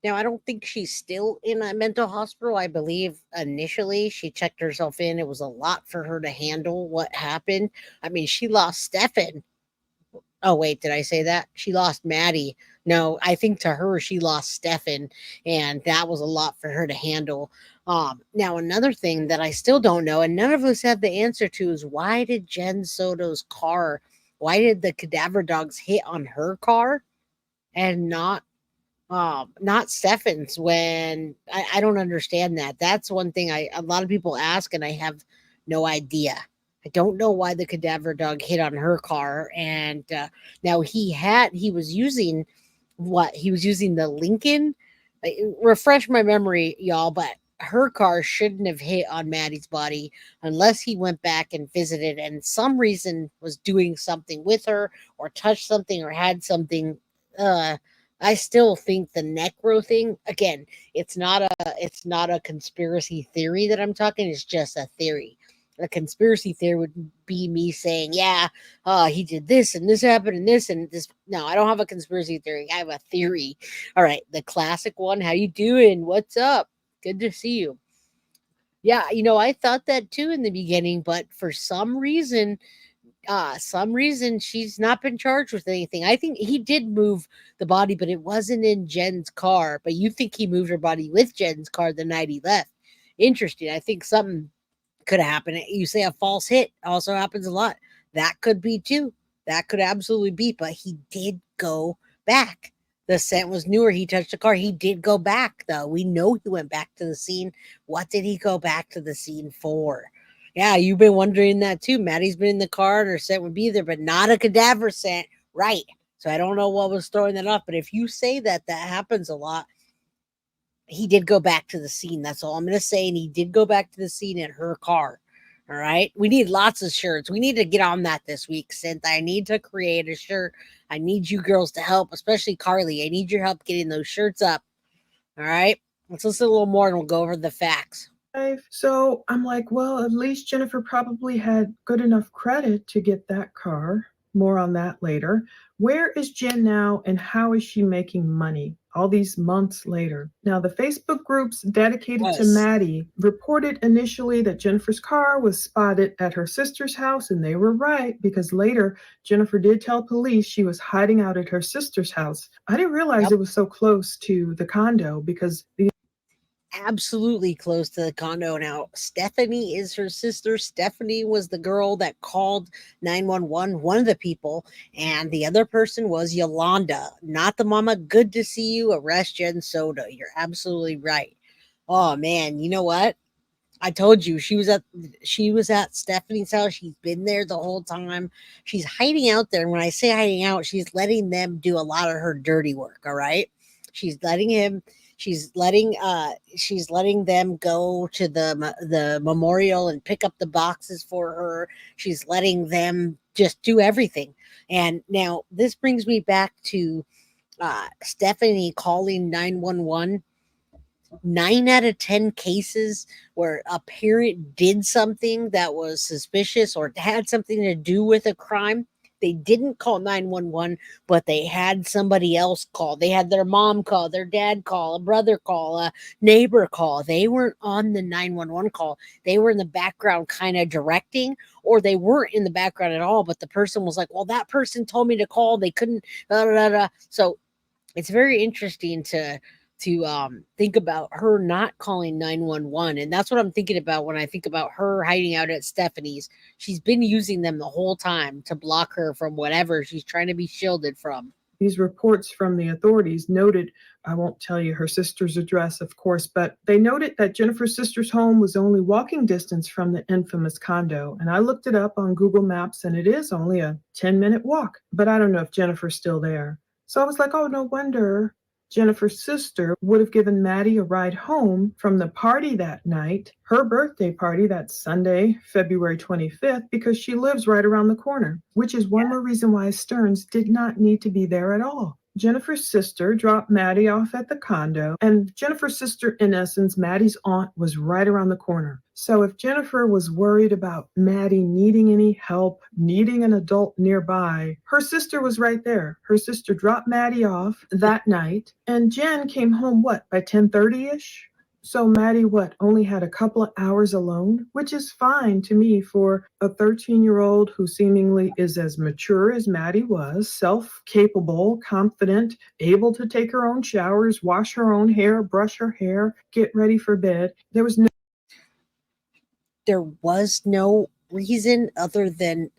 Now, I don't think she's still in a mental hospital. I believe initially she checked herself in. It was a lot for her to handle what happened. I mean, she lost Stephan. Oh, wait, did I say that? She lost Maddie. No, I think to her, she lost Stephan, and that was a lot for her to handle. Now, another thing that I still don't know, and none of us have the answer to, is why did Jenn Soto's car, why did the cadaver dogs hit on her car and not Stephan's? When I don't understand that. That's one thing a lot of people ask, and I have no idea. I don't know why the cadaver dog hit on her car. And now he was using the Lincoln. Refresh my memory, y'all, but her car shouldn't have hit on Maddie's body unless he went back and visited and some reason was doing something with her or touched something or had something. I still think the necro thing, again, it's not a conspiracy theory that I'm talking, it's just a theory. A conspiracy theory would be me saying, yeah, he did this and this happened and this and this. No, I don't have a conspiracy theory. I have a theory. All right, the classic one. How you doing? What's up? Good to see you. Yeah, I thought that too in the beginning, but for some reason she's not been charged with anything. I think he did move the body, but it wasn't in Jen's car. But you think he moved her body with Jen's car the night he left? Interesting. I think something could happen. You say a false hit also happens a lot. That could be too. That could absolutely be. But he did go back. The scent was newer. He touched the car. He did go back, though. We know he went back to the scene. What did he go back to the scene for? Yeah, you've been wondering that too. Maddie's been in the car and her scent would be there, but not a cadaver scent. Right. So I don't know what was throwing that off. But if you say that happens a lot, he did go back to the scene. That's all I'm going to say. And he did go back to the scene in her car. All right. We need lots of shirts. We need to get on that this week, Synth. I need to create a shirt. I need you girls to help, especially Carly. I need your help getting those shirts up. All right. Let's listen a little more and we'll go over the facts. So I'm like, well, at least Jennifer probably had good enough credit to get that car. More on that later. Where is Jenn now and how is she making money all these months later? Now, the Facebook groups dedicated to Maddie reported initially that Jennifer's car was spotted at her sister's house, and they were right, because later Jennifer did tell police she was hiding out at her sister's house. I didn't realize it was so close to the condo, because the absolutely close to the condo. Now, Stephanie is her sister. Stephanie was the girl that called 911, one of the people, and the other person was Yolanda, not the mama. Good to see you. Arrest Jenn Soto. You're absolutely right. Oh man, you know what? I told you she was at Stephanie's house. She's been there the whole time. She's hiding out there. And when I say hiding out, she's letting them do a lot of her dirty work. All right. She's letting them go to the memorial and pick up the boxes for her. She's letting them just do everything. And now this brings me back to Stephanie calling 911. 9 out of 10 cases where a parent did something that was suspicious or had something to do with a crime, they didn't call 911, but they had somebody else call. They had their mom call, their dad call, a brother call, a neighbor call. They weren't on the 911 call. They were in the background kind of directing, or they weren't in the background at all, but the person was like, well, that person told me to call. They couldn't. So it's very interesting to think about her not calling 911. And that's what I'm thinking about when I think about her hiding out at Stephanie's. She's been using them the whole time to block her from whatever she's trying to be shielded from. These reports from the authorities noted, I won't tell you her sister's address, of course, but they noted that Jennifer's sister's home was only walking distance from the infamous condo. And I looked it up on Google Maps, and it is only a 10-minute walk. But I don't know if Jennifer's still there. So I was like, oh, no wonder Jennifer's sister would have given Maddie a ride home from the party that night, her birthday party, that Sunday, February 25th, because she lives right around the corner, which is one more reason why Stearns did not need to be there at all. Jennifer's sister dropped Maddie off at the condo, and Jennifer's sister, in essence, Maddie's aunt, was right around the corner. So if Jennifer was worried about Maddie needing any help, needing an adult nearby, her sister was right there. Her sister dropped Maddie off that night, and Jenn came home, by 10:30-ish? So Maddie, only had a couple of hours alone, which is fine to me for a 13-year-old who seemingly is as mature as Maddie was, self-capable, confident, able to take her own showers, wash her own hair, brush her hair, get ready for bed. There was no reason other than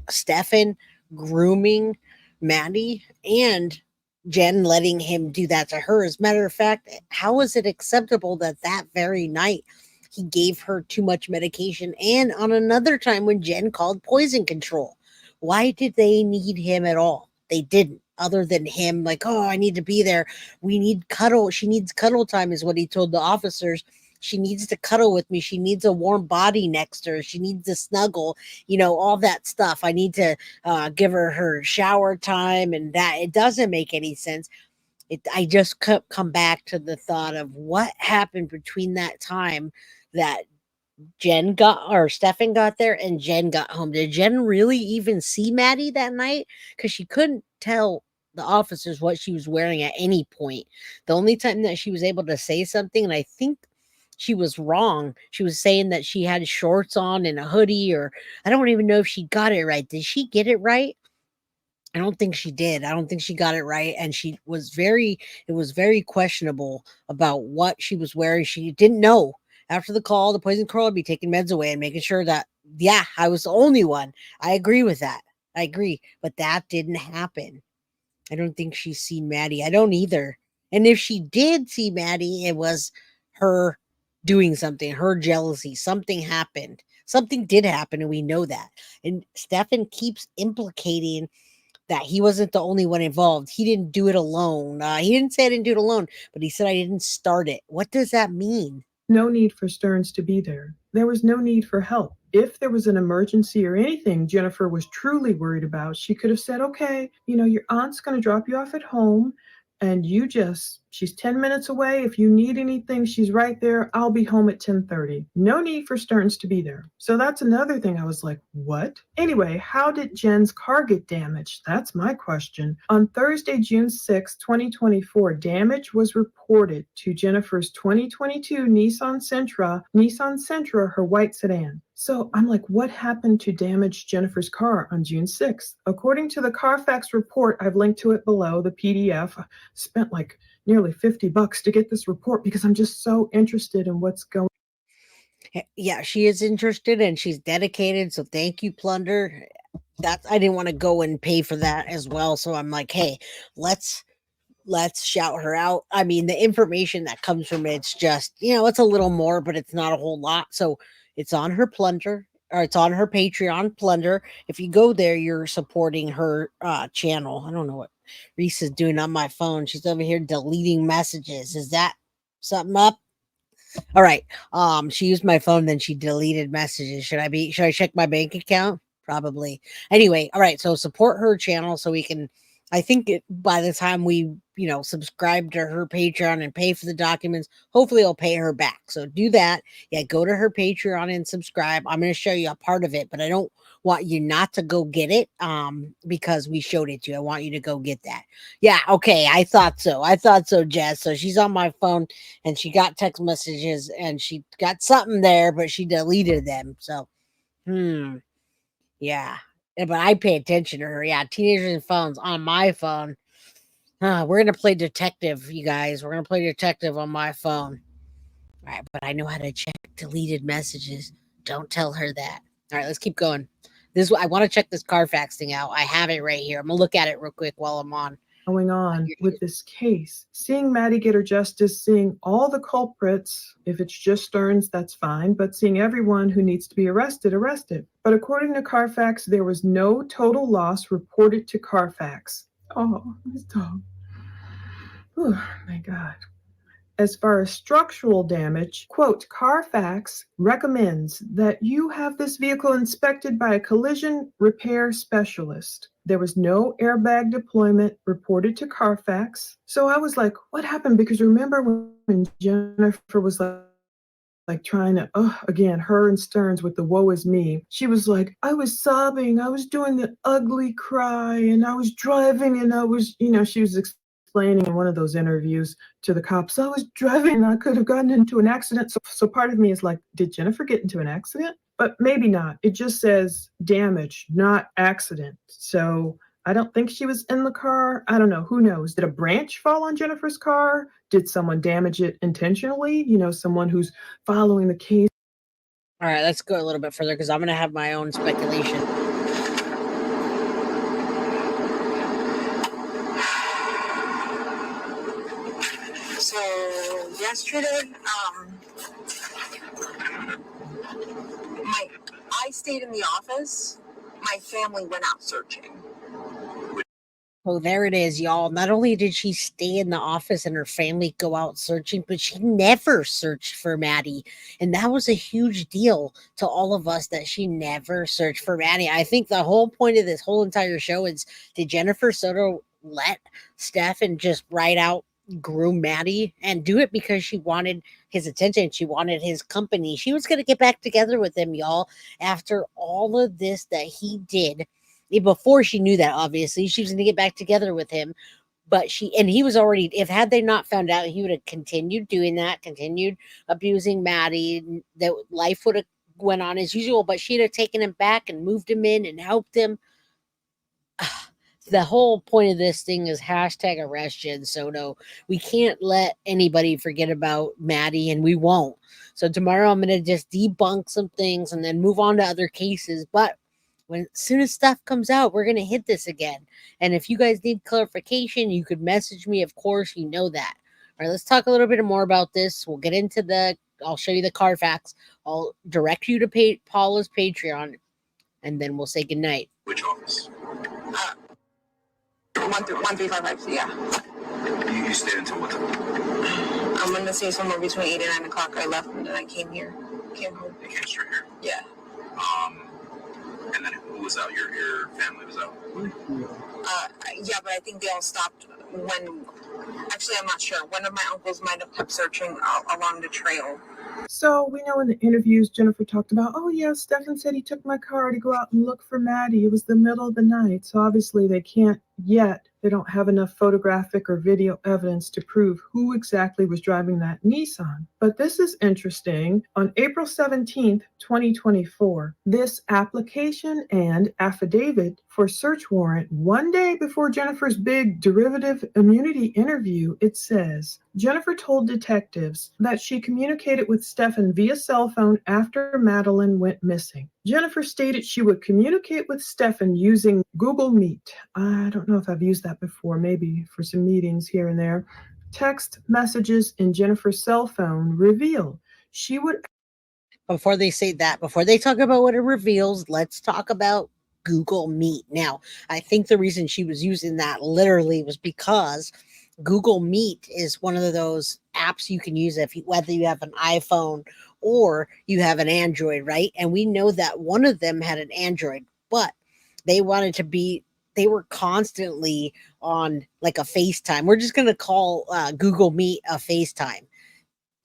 Stephan grooming Maddie and Jenn letting him do that to her. As a matter of fact, how is it acceptable that very night he gave her too much medication, and on another time when Jenn called poison control? Why did they need him at all? They didn't, other than him like, oh, I need to be there. We need cuddle. She needs cuddle time is what he told the officers. She needs to cuddle with me. She needs a warm body next to her. She needs to snuggle, all that stuff. I need to give her shower time, and that it doesn't make any sense. I just come back to the thought of what happened between that time that Stephan got there and Jenn got home. Did Jenn really even see Maddie that night? Because she couldn't tell the officers what she was wearing at any point. The only time that she was able to say something, and I think she was wrong. She was saying that she had shorts on and a hoodie, or I don't even know if she got it right. Did she get it right? I don't think she did. I don't think she got it right. And it was very questionable about what she was wearing. She didn't know. After the call, the poison girl would be taking meds away and making sure that, yeah, I was the only one. I agree with that. I agree. But that didn't happen. I don't think she's seen Maddie. I don't either. And if she did see Maddie, it was her doing something, her jealousy. Something happened. Something did happen, and we know that. And Stephan keeps implicating that he wasn't the only one involved. He didn't do it alone. He didn't say I didn't do it alone, but he said I didn't start it. What does that mean? No need for Stearns to be there. There was no need for help. If there was an emergency or anything Jennifer was truly worried about, she could have said, okay, your aunt's going to drop you off at home, and she's 10 minutes away. If you need anything, she's right there. I'll be home at 10:30. No need for Stearns to be there. So that's another thing I was like, what? Anyway, how did Jenn's car get damaged? That's my question. On Thursday, June 6, 2024, damage was reported to Jennifer's 2022 Nissan Sentra, her white sedan. So I'm like, what happened to damage Jennifer's car on June 6th? According to the Carfax report, I've linked to it below, the PDF. I spent like nearly $50 to get this report because I'm just so interested in what's going on. Yeah, she is interested and she's dedicated. So thank you, Plunder. I didn't want to go and pay for that as well. So I'm like, hey, let's shout her out. I mean, the information that comes from it's just, it's a little more, but it's not a whole lot. So it's on her Plunder, or it's on her Patreon, Plunder. If you go there, you're supporting her channel. I don't know what Reese is doing on my phone. She's over here deleting messages. Is that something up? All right. She used my phone, then she deleted messages. Should I check my bank account? Probably. Anyway, all right. So support her channel so we can, I think by the time we, subscribe to her Patreon and pay for the documents, hopefully I'll pay her back. So do that. Yeah, go to her Patreon and subscribe. I'm going to show you a part of it, but I don't want you not to go get it because we showed it to you. I want you to go get that. Yeah, okay. I thought so, Jess. So she's on my phone and she got text messages and she got something there, but she deleted them. So, yeah. But I pay attention to her. Yeah, teenagers and phones on my phone. We're gonna play detective, you guys. We're gonna play detective on my phone. All right, but I know how to check deleted messages. Don't tell her that. All right, let's keep going. I want to check this Carfax thing out. I have it right here. I'm gonna look at it real quick while I'm on. Going on with this case, seeing Maddie get her justice, seeing all the culprits. If it's just Stearns, that's fine, but seeing everyone who needs to be arrested. But according to Carfax, there was no total loss reported to Carfax. Oh, his dog. Oh my God. As far as structural damage, quote, Carfax recommends that you have this vehicle inspected by a collision repair specialist. There was no airbag deployment reported to Carfax. So I was like, what happened? Because remember when Jennifer was like trying to, again, her and Stearns with the woe is me. She was like, I was sobbing. I was doing the ugly cry and I was driving and I was, she was explaining in one of those interviews to the cops, I was driving and I could have gotten into an accident. So part of me is like, did Jennifer get into an accident? But maybe not. It just says damage, not accident. So I don't think she was in the car. I don't know. Who knows? Did a branch fall on Jennifer's car? Did someone damage it intentionally? Someone who's following the case. All right, let's go a little bit further because I'm going to have my own speculation. So yesterday, I stayed in the office. My family went out searching. Oh, there it is, y'all. Not only did she stay in the office and her family go out searching, but she never searched for Maddie. And that was a huge deal to all of us that she never searched for Maddie. I think the whole point of this whole entire show is, did Jennifer Soto let Stephan just write out groom Maddie and do it because she wanted his attention? She wanted his company. She was going to get back together with him, y'all, after all of this that he did. Before she knew that, obviously, she was going to get back together with him. But he was already, if had they not found out, he would have continued doing that, continued abusing Maddie. That life would have went on as usual, but she'd have taken him back and moved him in and helped him. The whole point of this thing is hashtag arrest Jenn Soto. We can't let anybody forget about Maddie, and we won't. So tomorrow I'm going to just debunk some things and then move on to other cases. But as soon as stuff comes out, we're going to hit this again. And if you guys need clarification, you could message me. Of course, you know that. All right, let's talk a little bit more about this. We'll get into I'll show you the Carfax. I'll direct you to Paula's Patreon, and then we'll say goodnight. Which office? 1355, yeah. You stayed until what time? I'm going to say somewhere between 8 and 9 o'clock. I left and then I came here. Came home. You came straight here? Yeah. And then who was out? Your family was out? Yeah, but I think they all stopped when... Actually, I'm not sure. One of my uncles might have kept searching along the trail. So we know in the interviews, Jennifer talked about, oh yeah, Stephan said he took my car to go out and look for Maddie. It was the middle of the night. So obviously they can't yet. They don't have enough photographic or video evidence to prove who exactly was driving that Nissan. But this is interesting. On April 17th, 2024, this application and affidavit for search warrant, one day before Jennifer's big derivative immunity interview, it says, Jennifer told detectives that she communicated with Stephan via cell phone after Madeline went missing. Jennifer stated she would communicate with Stephan using Google Meet. I don't know if I've used that before, maybe for some meetings here and there. Text messages in Jennifer's cell phone reveal she would... Before they say that, before they talk about what it reveals, let's talk about Google Meet. Now, I think the reason she was using that literally was because Google Meet is one of those apps you can use whether you have an iPhone or you have an Android, right? And we know that one of them had an Android, but they were constantly on like a FaceTime. We're just going to call Google Meet a FaceTime.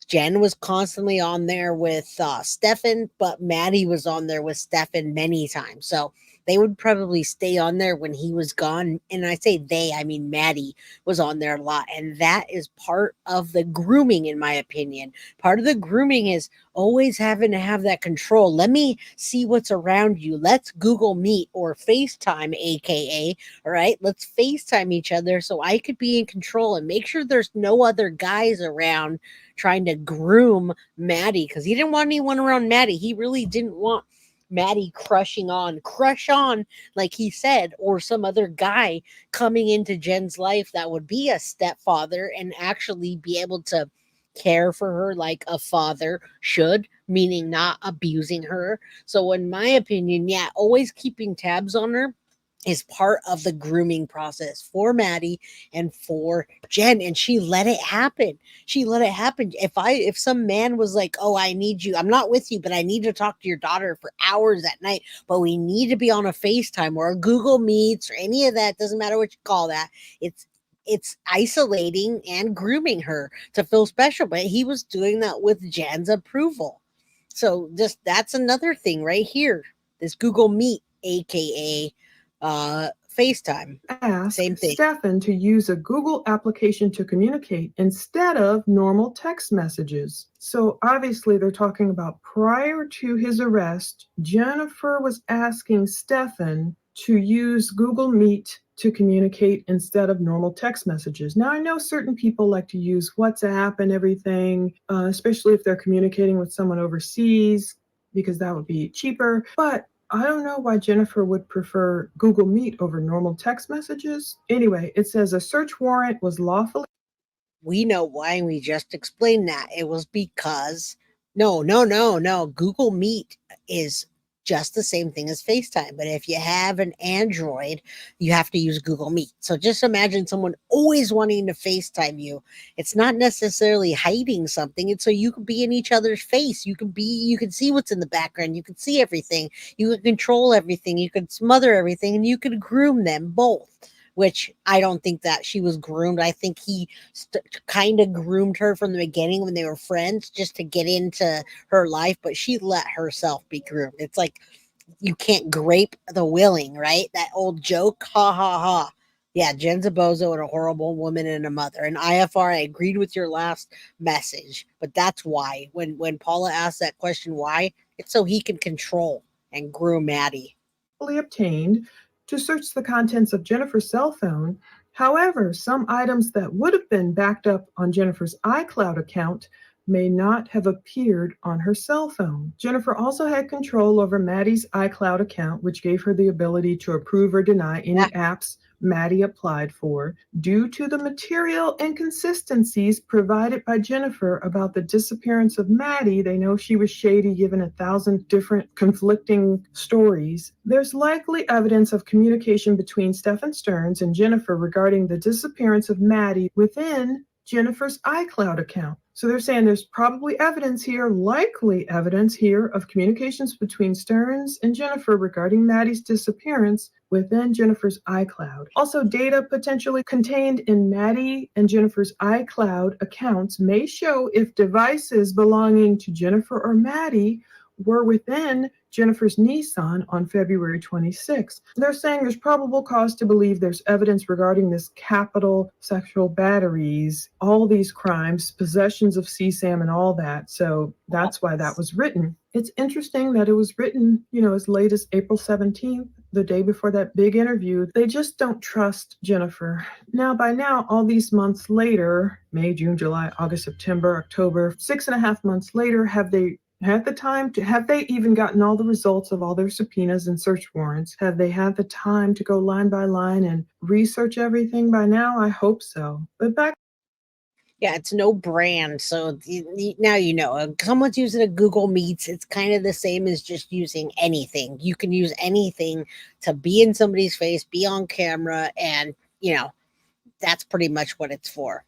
Jenn was constantly on there with Stephan, but Maddie was on there with Stephan many times. So they would probably stay on there when he was gone. And I say they, I mean Maddie was on there a lot. And that is part of the grooming, in my opinion. Part of the grooming is always having to have that control. Let me see what's around you. Let's Google Meet or FaceTime, aka, all right? Let's FaceTime each other so I could be in control and make sure there's no other guys around trying to groom Maddie, because he didn't want anyone around Maddie. He really didn't want Maddie crush on, like he said, or some other guy coming into Jen's life that would be a stepfather and actually be able to care for her like a father should, meaning not abusing her. So, in my opinion, yeah, always keeping tabs on her is part of the grooming process for Maddie and for Jenn. And she let it happen. She let it happen. If some man was like, oh, I need you, I'm not with you, but I need to talk to your daughter for hours at night, but we need to be on a FaceTime or a Google Meets or any of that, doesn't matter what you call that. It's isolating and grooming her to feel special. But he was doing that with Jen's approval. So just that's another thing right here. This Google Meet, aka FaceTime. Ask Same thing. Stephan to use a Google application to communicate instead of normal text messages. So obviously they're talking about prior to his arrest, Jennifer was asking Stephan to use Google Meet to communicate instead of normal text messages. Now, I know certain people like to use WhatsApp and everything, especially if they're communicating with someone overseas, because that would be cheaper. But I don't know why Jennifer would prefer Google Meet over normal text messages. Anyway, it says a search warrant was lawfully. We know why, and we just explained that. It was because no. Google Meet is just the same thing as FaceTime. But if you have an Android, you have to use Google Meet. So just imagine someone always wanting to FaceTime you. It's not necessarily hiding something. It's so you can be in each other's face. You can see what's in the background. You can see everything. You can control everything. You can smother everything, and you can groom them both. Which I don't think that she was groomed. I think he kind of groomed her from the beginning when they were friends just to get into her life, but she let herself be groomed. It's like you can't grape the willing, right? That old joke, ha ha ha. Yeah, Jen's a bozo and a horrible woman and a mother. And IFR, I agreed with your last message, but that's why. When Paula asked that question, why? It's so he can control and groom Maddie. Obtained to search the contents of Jennifer's cell phone. However, some items that would have been backed up on Jennifer's iCloud account may not have appeared on her cell phone. Jennifer also had control over Maddie's iCloud account, which gave her the ability to approve or deny any apps Maddie applied for. Due to the material inconsistencies provided by Jennifer about the disappearance of Maddie, they know she was shady, given 1,000 different conflicting stories. There's likely evidence of communication between Stephan Stearns and Jennifer regarding the disappearance of Maddie within Jennifer's iCloud account. So they're saying there's probably evidence here, likely evidence here, of communications between Stearns and Jennifer regarding Maddie's disappearance within Jennifer's iCloud. Also, data potentially contained in Maddie and Jennifer's iCloud accounts may show if devices belonging to Jennifer or Maddie were within Jennifer's Nissan on February 26th. They're saying there's probable cause to believe there's evidence regarding this capital sexual batteries, all these crimes, possessions of CSAM and all that. So that's why that was written. It's interesting that it was written, as late as April 17th, the day before that big interview. They just don't trust Jennifer. Now, by now, all these months later, May, June, July, August, September, October, 6.5 months later, have they had the time to, have they even gotten all the results of all their subpoenas and search warrants? Have they had the time to go line by line and research everything by now? I hope so. But back. Yeah, it's no brand. So now someone's using a Google Meets. It's kind of the same as just using anything. You can use anything to be in somebody's face, be on camera, and that's pretty much what it's for.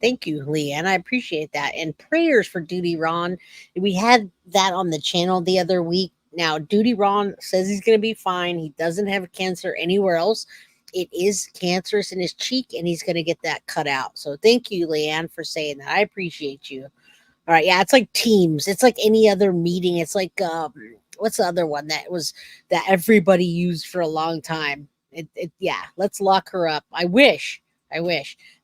Thank you, Leanne. I appreciate that. And prayers for Duty Ron. We had that on the channel the other week. Now, Duty Ron says he's going to be fine. He doesn't have cancer anywhere else. It is cancerous in his cheek, and he's going to get that cut out. So thank you, Leanne, for saying that. I appreciate you. All right. Yeah, it's like Teams. It's like any other meeting. It's like what's the other one that everybody used for a long time? Yeah, let's lock her up. I wish.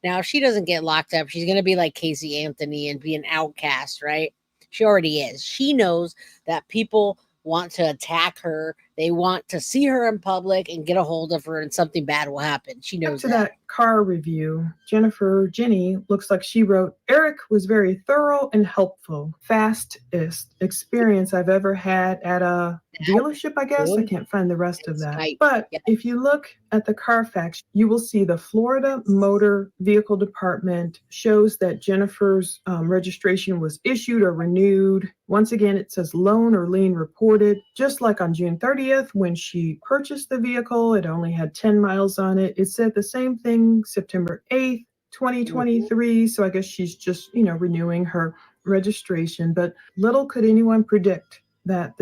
Now, if she doesn't get locked up, she's gonna be like Casey Anthony and be an outcast, right? She already is. She knows that people want to attack her. They want to see her in public and get a hold of her, and something bad will happen. She knows to that car review, Jenny looks like she wrote, Eric was very thorough and helpful. Fastest experience I've ever had at a dealership, I guess. I can't find the rest of that. But if you look at the Carfax, you will see the Florida Motor Vehicle Department shows that Jennifer's registration was issued or renewed. Once again, it says loan or lien reported. Just like on June 30th, when she purchased the vehicle, it only had 10 miles on it. It said the same thing September 8th, 2023. So I guess she's just, renewing her registration. But little could anyone predict that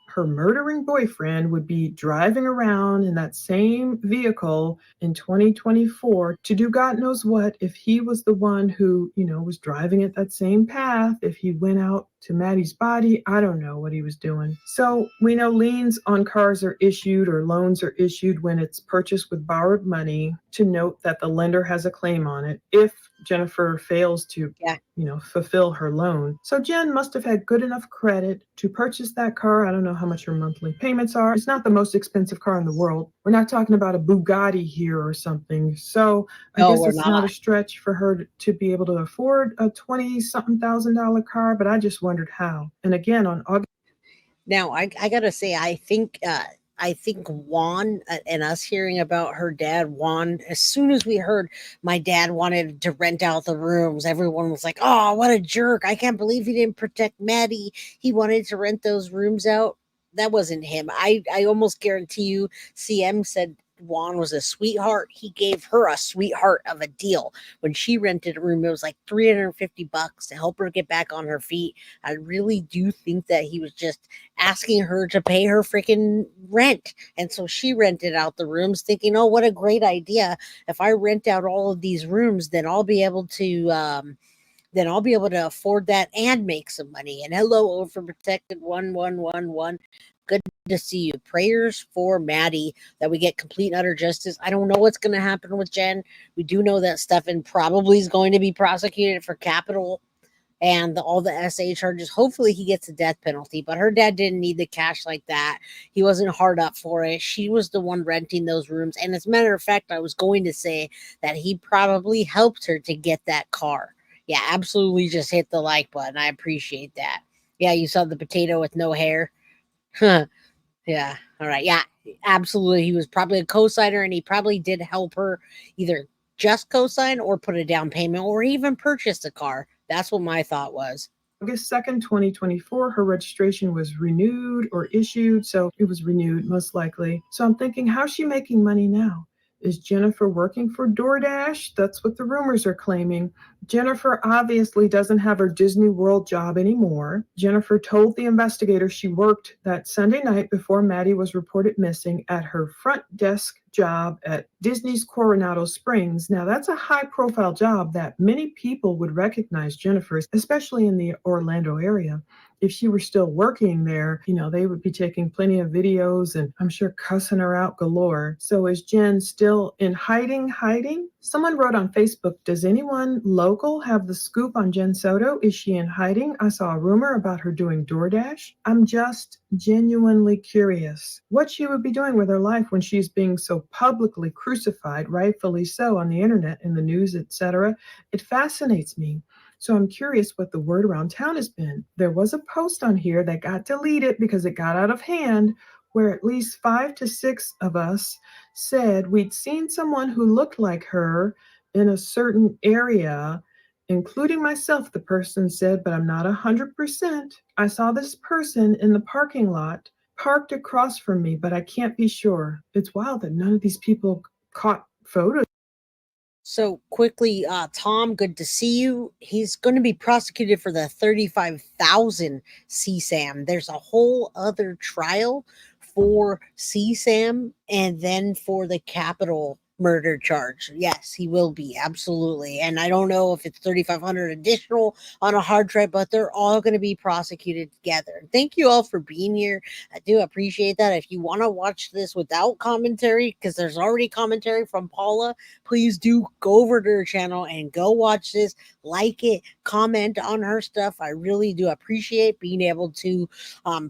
her murdering boyfriend would be driving around in that same vehicle in 2024 to do God knows what. If he was the one who, was driving at that same path, if he went out to Maddie's body, I don't know what he was doing. So we know liens on cars are issued or loans are issued when it's purchased with borrowed money, to note that the lender has a claim on it if Jennifer fails to, fulfill her loan. So Jenn must have had good enough credit to purchase that car. I don't know how much her monthly payments are. It's not the most expensive car in the world. We're not talking about a Bugatti here or something. So I guess it's not a stretch for her to be able to afford a $20-something thousand car, but I just wondered how. And again, on August. Now, I gotta say, I think Juan and us hearing about her dad, Juan, as soon as we heard my dad wanted to rent out the rooms, everyone was like, oh, what a jerk. I can't believe he didn't protect Maddie. He wanted to rent those rooms out. That wasn't him. I almost guarantee you CM said Juan was a sweetheart. He gave her a sweetheart of a deal. When she rented a room, it was like $350 to help her get back on her feet. I really do think that he was just asking her to pay her freaking rent. And so she rented out the rooms thinking, oh, what a great idea. If I rent out all of these rooms, then I'll be able to afford that and make some money. And hello, overprotected 1111. Good to see you. Prayers for Maddie that we get complete and utter justice. I don't know what's going to happen with Jenn. We do know that Stephan probably is going to be prosecuted for capital and all the SA charges. Hopefully he gets a death penalty, but her dad didn't need the cash like that. He wasn't hard up for it. She was the one renting those rooms. And as a matter of fact, I was going to say that he probably helped her to get that car. Yeah, absolutely. Just hit the like button. I appreciate that. Yeah, you saw the potato with no hair. Huh. Yeah. All right. Yeah, absolutely. He was probably a co-signer, and he probably did help her either just co-sign or put a down payment or even purchase a car. That's what my thought was. August 2nd, 2024, her registration was renewed or issued. So it was renewed, most likely. So I'm thinking, how's she making money now? Is Jennifer working for DoorDash? That's what the rumors are claiming. Jennifer obviously doesn't have her Disney World job anymore. Jennifer told the investigator she worked that Sunday night before Maddie was reported missing at her front desk job at Disney's Coronado Springs. Now, that's a high-profile job that many people would recognize Jennifer's, especially in the Orlando area. If she were still working there, they would be taking plenty of videos and I'm sure cussing her out galore. So is Jenn still in hiding? Someone wrote on Facebook, does anyone local have the scoop on Jenn Soto? Is she in hiding? I saw a rumor about her doing DoorDash. I'm just genuinely curious what she would be doing with her life when she's being so publicly crucified, rightfully so, on the internet, in the news, etc. It fascinates me. So I'm curious what the word around town has been. There was a post on here that got deleted because it got out of hand, where at least 5 to 6 of us said we'd seen someone who looked like her in a certain area, including myself, the person said, but I'm not 100%. I saw this person in the parking lot, parked across from me, but I can't be sure. It's wild that none of these people caught photos. So quickly, Tom, good to see you. He's going to be prosecuted for the 35,000 CSAM. There's a whole other trial for CSAM and then for the capital murder charge. Yes, he will be, absolutely. And I don't know if it's 3,500 additional on a hard drive, but they're all going to be prosecuted together. Thank you all for being here. I do appreciate that. If you want to watch this without commentary, because there's already commentary from Paula, please do go over to her channel and go watch this, like it, comment on her stuff. I really do appreciate being able to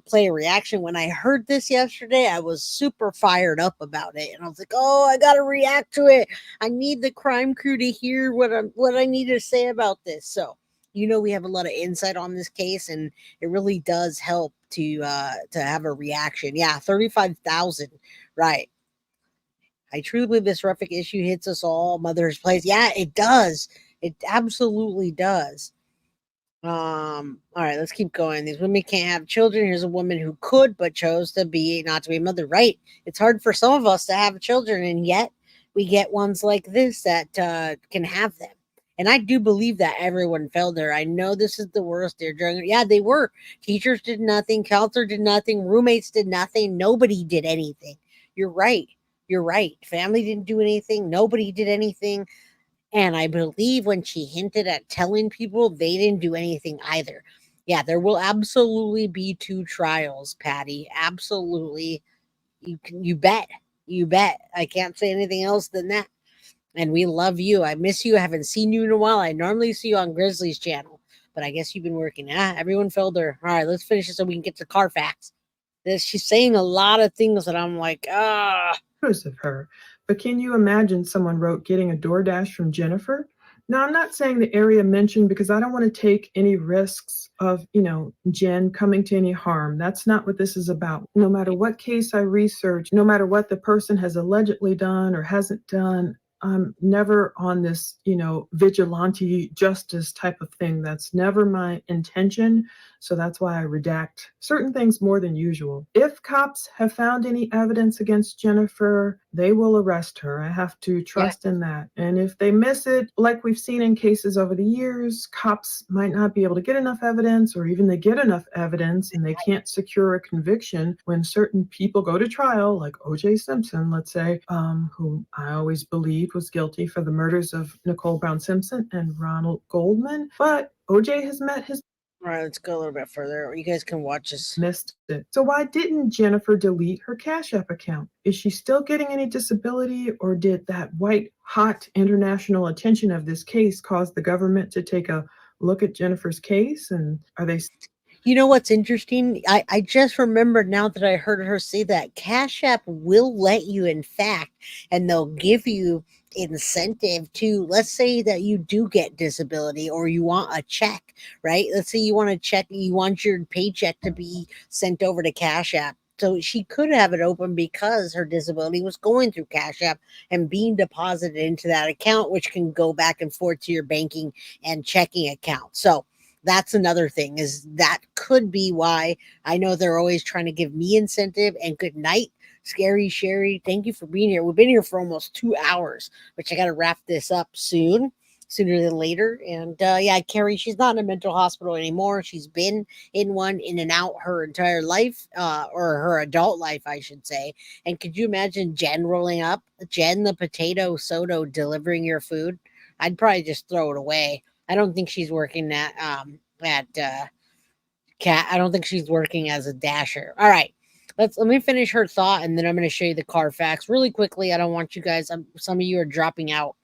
play a reaction. When I heard this yesterday, I was super fired up about it, and I was like, "Oh, I gotta react to it. I need the crime crew to hear what I need to say about this." So, we have a lot of insight on this case, and it really does help to have a reaction. Yeah, 35,000, right? I truly believe this horrific issue hits us all. Mother's place. Yeah, it does. It absolutely does. All right, let's keep going. These women can't have children. Here's a woman who could but chose to be not to be a mother. Right. It's hard for some of us to have children, and yet we get ones like this that can have them. And I do believe that everyone failed there. I know this is the worst. Yeah, they were. Teachers did nothing, counselor did nothing, roommates did nothing, nobody did anything. You're right. You're right. Family didn't do anything, nobody did anything. And I believe when she hinted at telling people, they didn't do anything either. Yeah, there will absolutely be 2 trials, Patty. Absolutely. You bet. You bet. I can't say anything else than that. And we love you. I miss you. I haven't seen you in a while. I normally see you on Grizzly's channel, but I guess you've been working. Everyone failed her. All right, let's finish it so we can get to Carfax. She's saying a lot of things that I'm like, Of her. But can you imagine someone wrote getting a DoorDash from Jennifer? Now, I'm not saying the area mentioned because I don't want to take any risks of, Jenn coming to any harm. That's not what this is about. No matter what case I research, no matter what the person has allegedly done or hasn't done, I'm never on this, vigilante justice type of thing. That's never my intention. So that's why I redact certain things more than usual. If cops have found any evidence against Jennifer, they will arrest her. I have to trust in that. And if they miss it, like we've seen in cases over the years, cops might not be able to get enough evidence, or even they get enough evidence and they can't secure a conviction when certain people go to trial, like O.J. Simpson, let's say, who I always believed was guilty for the murders of Nicole Brown Simpson and Ronald Goldman. But O.J. has met his all right, let's go a little bit further. You guys can watch this. missed it. So why didn't Jennifer delete her Cash App account? Is she still getting any disability, or did that white hot international attention of this case cause the government to take a look at Jennifer's case? And are they You know what's interesting? I just remembered now that I heard her say that Cash App will let you, in fact, and they'll give you incentive to, let's say that you do get disability or you want a check, right? Let's say you want a check, you want your paycheck to be sent over to Cash App. So she could have it open because her disability was going through Cash App and being deposited into that account, which can go back and forth to your banking and checking account. So that's another thing, is that could be why. I know they're always trying to give me incentive. And good night, Scary Sherry. Thank you for being here. We've been here for almost 2 hours, which I got to wrap this up sooner than later. And yeah, Carrie, she's not in a mental hospital anymore. She's been in one in and out her entire life, or her adult life, I should say. And could you imagine Jenn rolling up? Jenn, the potato Soto, delivering your food? I'd probably just throw it away. I don't think she's working at cat. I don't think she's working as a dasher. All right. Let me finish her thought, and then I'm going to show you the Carfax really quickly. I don't want you guys, some of you are dropping out.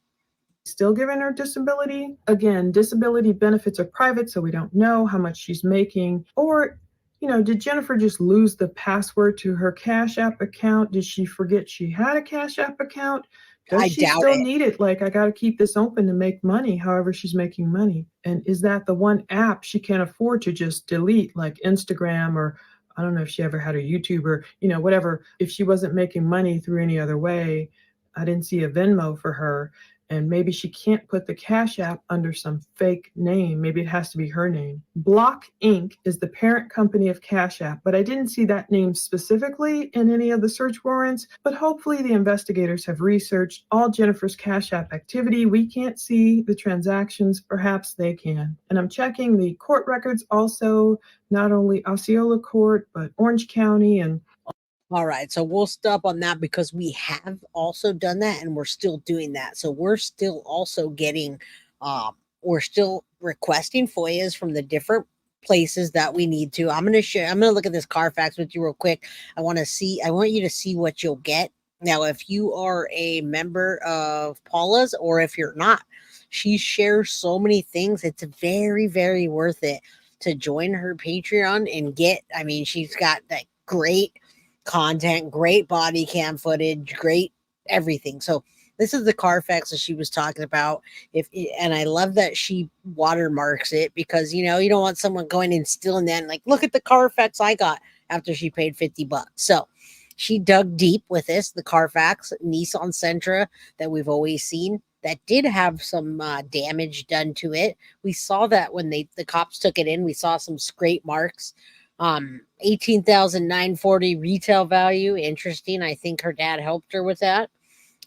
still giving her disability? Again, disability benefits are private, so we don't know how much she's making. Or, did Jennifer just lose the password to her Cash App account? Did she forget she had a Cash App account? Does she still need it? Like, I got to keep this open to make money, however she's making money. And is that the one app she can't afford to just delete, like Instagram, or I don't know if she ever had a YouTube, or, whatever. If she wasn't making money through any other way, I didn't see a Venmo for her. And maybe she can't put the Cash App under some fake name. Maybe it has to be her name. Block Inc. is the parent company of Cash App, but I didn't see that name specifically in any of the search warrants. But hopefully the investigators have researched all Jennifer's Cash App activity. We can't see the transactions. Perhaps they can. And I'm checking the court records also, not only Osceola Court, but Orange County and All right, so we'll stop on that because we have also done that and we're still doing that. So we're still also getting we're still requesting FOIAs from the different places that we need to. I'm going to look at this Carfax with you real quick. I want you to see what you'll get. Now, if you are a member of Paula's or if you're not, she shares so many things. It's very, very worth it to join her Patreon and get, I mean, she's got that great content, great body cam footage, great everything. So this is the Carfax that she was talking about. And I love that she watermarks it because you don't want someone going and stealing that and like, look at the Carfax I got after she paid $50. So she dug deep with this, the Carfax Nissan Sentra that we've always seen that did have some damage done to it. We saw that when the cops took it in. We saw some scrape marks. 18,940 retail value. Interesting. I think her dad helped her with that.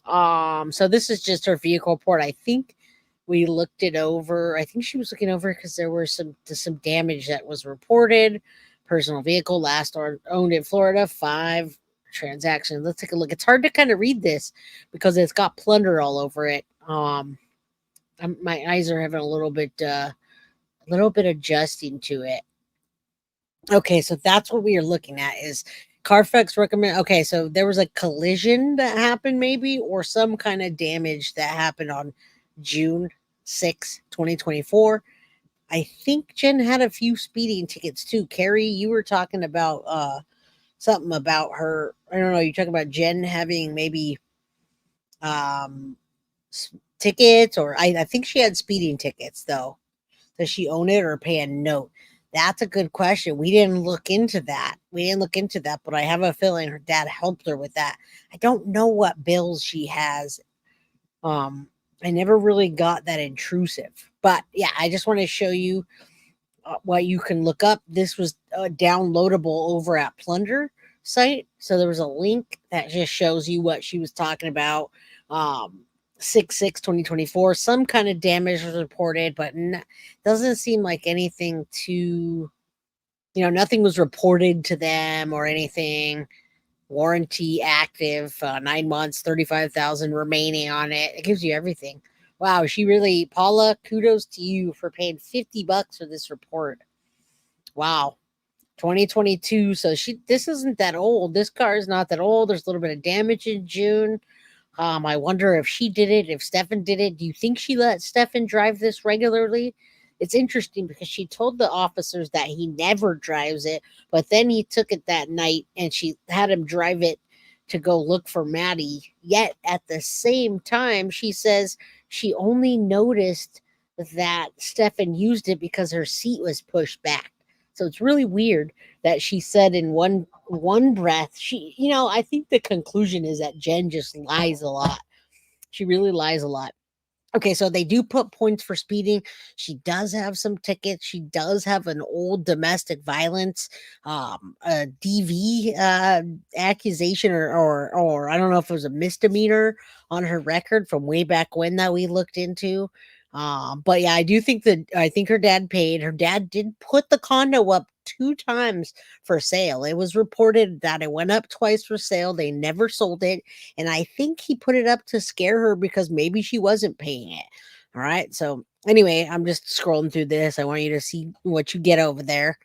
So this is just her vehicle report. I think we looked it over. I think she was looking over because there were some damage that was reported. Personal vehicle last owned in Florida, 5 transactions. Let's take a look. It's hard to kind of read this because it's got plunder all over it. My eyes are having a little bit adjusting to it. Okay, so that's what we are looking at is Carfax recommend. Okay, so there was a collision that happened maybe or some kind of damage that happened on June 6, 2024. I think Jenn had a few speeding tickets too. Carrie, you were talking about something about her. I don't know, you're talking about Jenn having maybe tickets or I think she had speeding tickets though. Does she own it or pay a note? That's a good question. We didn't look into that. But I have a feeling her dad helped her with that. I don't know what bills she has. I never really got that intrusive. But yeah, I just want to show you what you can look up. This was downloadable over at Plunder site. So there was a link that just shows you what she was talking about. 6/6/2024. Some kind of damage was reported, but doesn't seem like anything too, nothing was reported to them or anything. Warranty active, 9 months, 35,000 remaining on it. It gives you everything. Wow, Paula, kudos to you for paying $50 for this report. Wow. 2022. So this isn't that old. This car is not that old. There's a little bit of damage in June. I wonder if she did it, if Stephan did it. Do you think she let Stephan drive this regularly? It's interesting because she told the officers that he never drives it, but then he took it that night and she had him drive it to go look for Maddie. Yet at the same time, she says she only noticed that Stephan used it because her seat was pushed back. So it's really weird that she said in one breath, I think the conclusion is that Jenn just lies a lot. She really lies a lot. Okay, so they do put points for speeding. She does have some tickets. She does have an old domestic violence, a DV accusation, or I don't know if it was a misdemeanor on her record from way back when that we looked into. But yeah, I think her dad paid. Her dad did put the condo up 2 times for sale. It was reported that it went up twice for sale. They never sold it. And I think he put it up to scare her because maybe she wasn't paying it. All right. So anyway, I'm just scrolling through this. I want you to see what you get over there.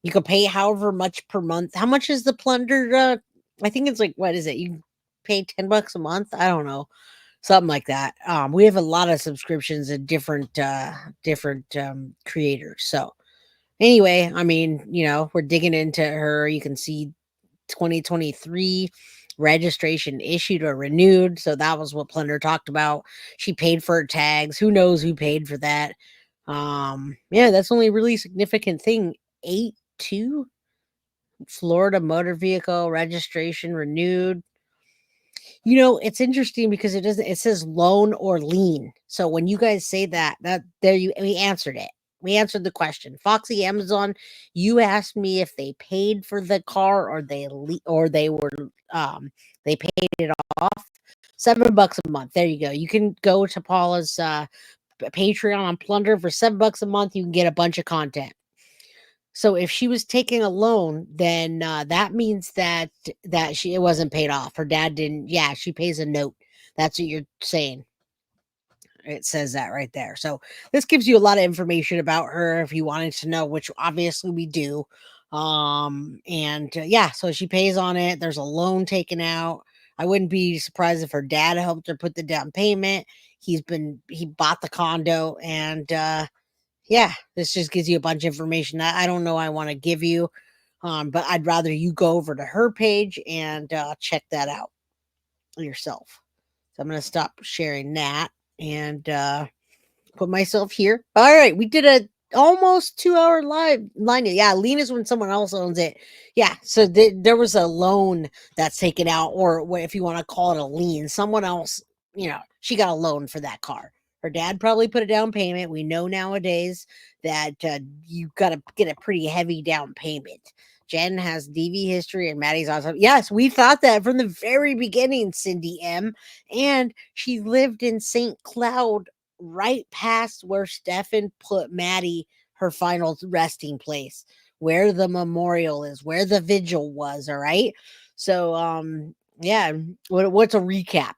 You can pay however much per month. How much is the plunder? I think it's like, what is it? You pay $10 a month? I don't know. Something like that. We have a lot of subscriptions and different creators. So anyway, I mean, we're digging into her. You can see 2023 registration issued or renewed. So that was what Plunder talked about. She paid for her tags. Who knows who paid for that? Yeah, that's only really significant thing. 8/2 Florida motor vehicle registration renewed. It's interesting because it says loan or lien. So when you guys say that we answered it. We answered the question. Foxy Amazon, you asked me if they paid for the car or they paid it off. $7 a month. There you go. You can go to Paula's Patreon on Plunder for $7 a month. You can get a bunch of content. So if she was taking a loan, then that means that it wasn't paid off. Her dad didn't. Yeah, she pays a note. That's what you're saying. It says that right there. So this gives you a lot of information about her if you wanted to know, which obviously we do. Yeah, so she pays on it. There's a loan taken out. I wouldn't be surprised if her dad helped her put the down payment. He bought the condo, and yeah, this just gives you a bunch of information that I don't know I want to give you. But I'd rather you go over to her page and check that out yourself. So I'm going to stop sharing that and put myself here. All right, we did a almost 2-hour live line. Yeah, lien is when someone else owns it. Yeah, so there was a loan that's taken out, or if you want to call it a lien, someone else, she got a loan for that car. Her dad probably put a down payment. We know nowadays that you got to get a pretty heavy down payment. Jenn has DV history and Maddie's awesome. Yes, we thought that from the very beginning, Cindy M. And she lived in St. Cloud, right past where Stephan put Maddie, her final resting place, where the memorial is, where the vigil was. All right. So, yeah, what's a recap?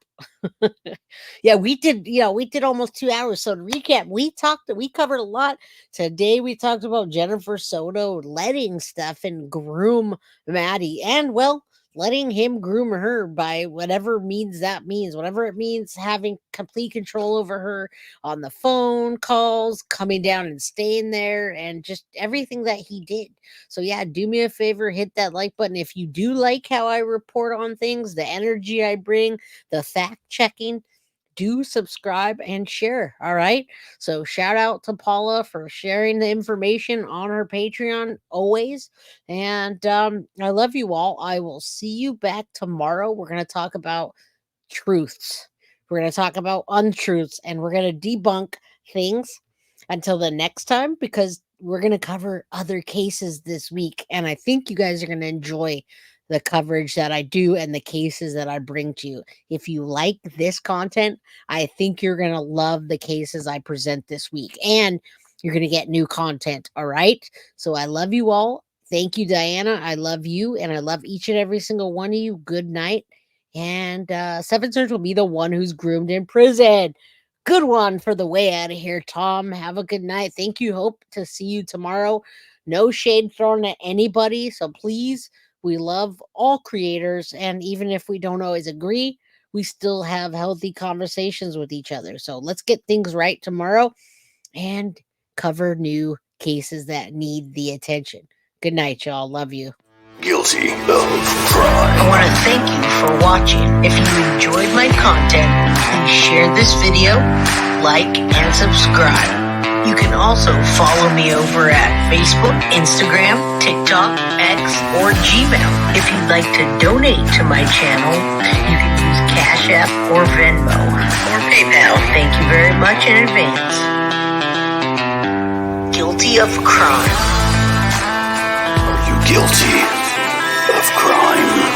Yeah, we did almost 2 hours. So to recap, we covered a lot. Today we talked about Jennifer Soto letting Stephan groom Maddie, and letting him groom her by whatever means that means, whatever it means, having complete control over her on the phone calls, coming down and staying there, and just everything that he did. So yeah, do me a favor, hit that like button if you do like how I report on things, the energy I bring, the fact checking. Do subscribe and share. All right. So shout out to Paula for sharing the information on her Patreon always. And I love you all. I will see you back tomorrow. We're going to talk about truths. We're going to talk about untruths, and we're going to debunk things until the next time, because we're going to cover other cases this week. And I think you guys are going to enjoy the coverage that I do and the cases that I bring to you. If you like this content, I think you're going to love the cases I present this week, and you're going to get new content. All right. So I love you all. Thank you, Diana. I love you, and I love each and every single one of you. Good night. And Seven Surge will be the one who's groomed in prison. Good one for the way out of here, Tom. Have a good night. Thank you. Hope to see you tomorrow. No shade thrown at anybody. So please, we love all creators. And even if we don't always agree, we still have healthy conversations with each other. So let's get things right tomorrow and cover new cases that need the attention. Good night, y'all. Love you. Guilty of crime. I want to thank you for watching. If you enjoyed my content, please share this video, like, and subscribe. You can also follow me over at Facebook, Instagram, TikTok, X, or Gmail. If you'd like to donate to my channel, you can use Cash App or Venmo or PayPal. Thank you very much in advance. Guilty of crime. Are you guilty of crime?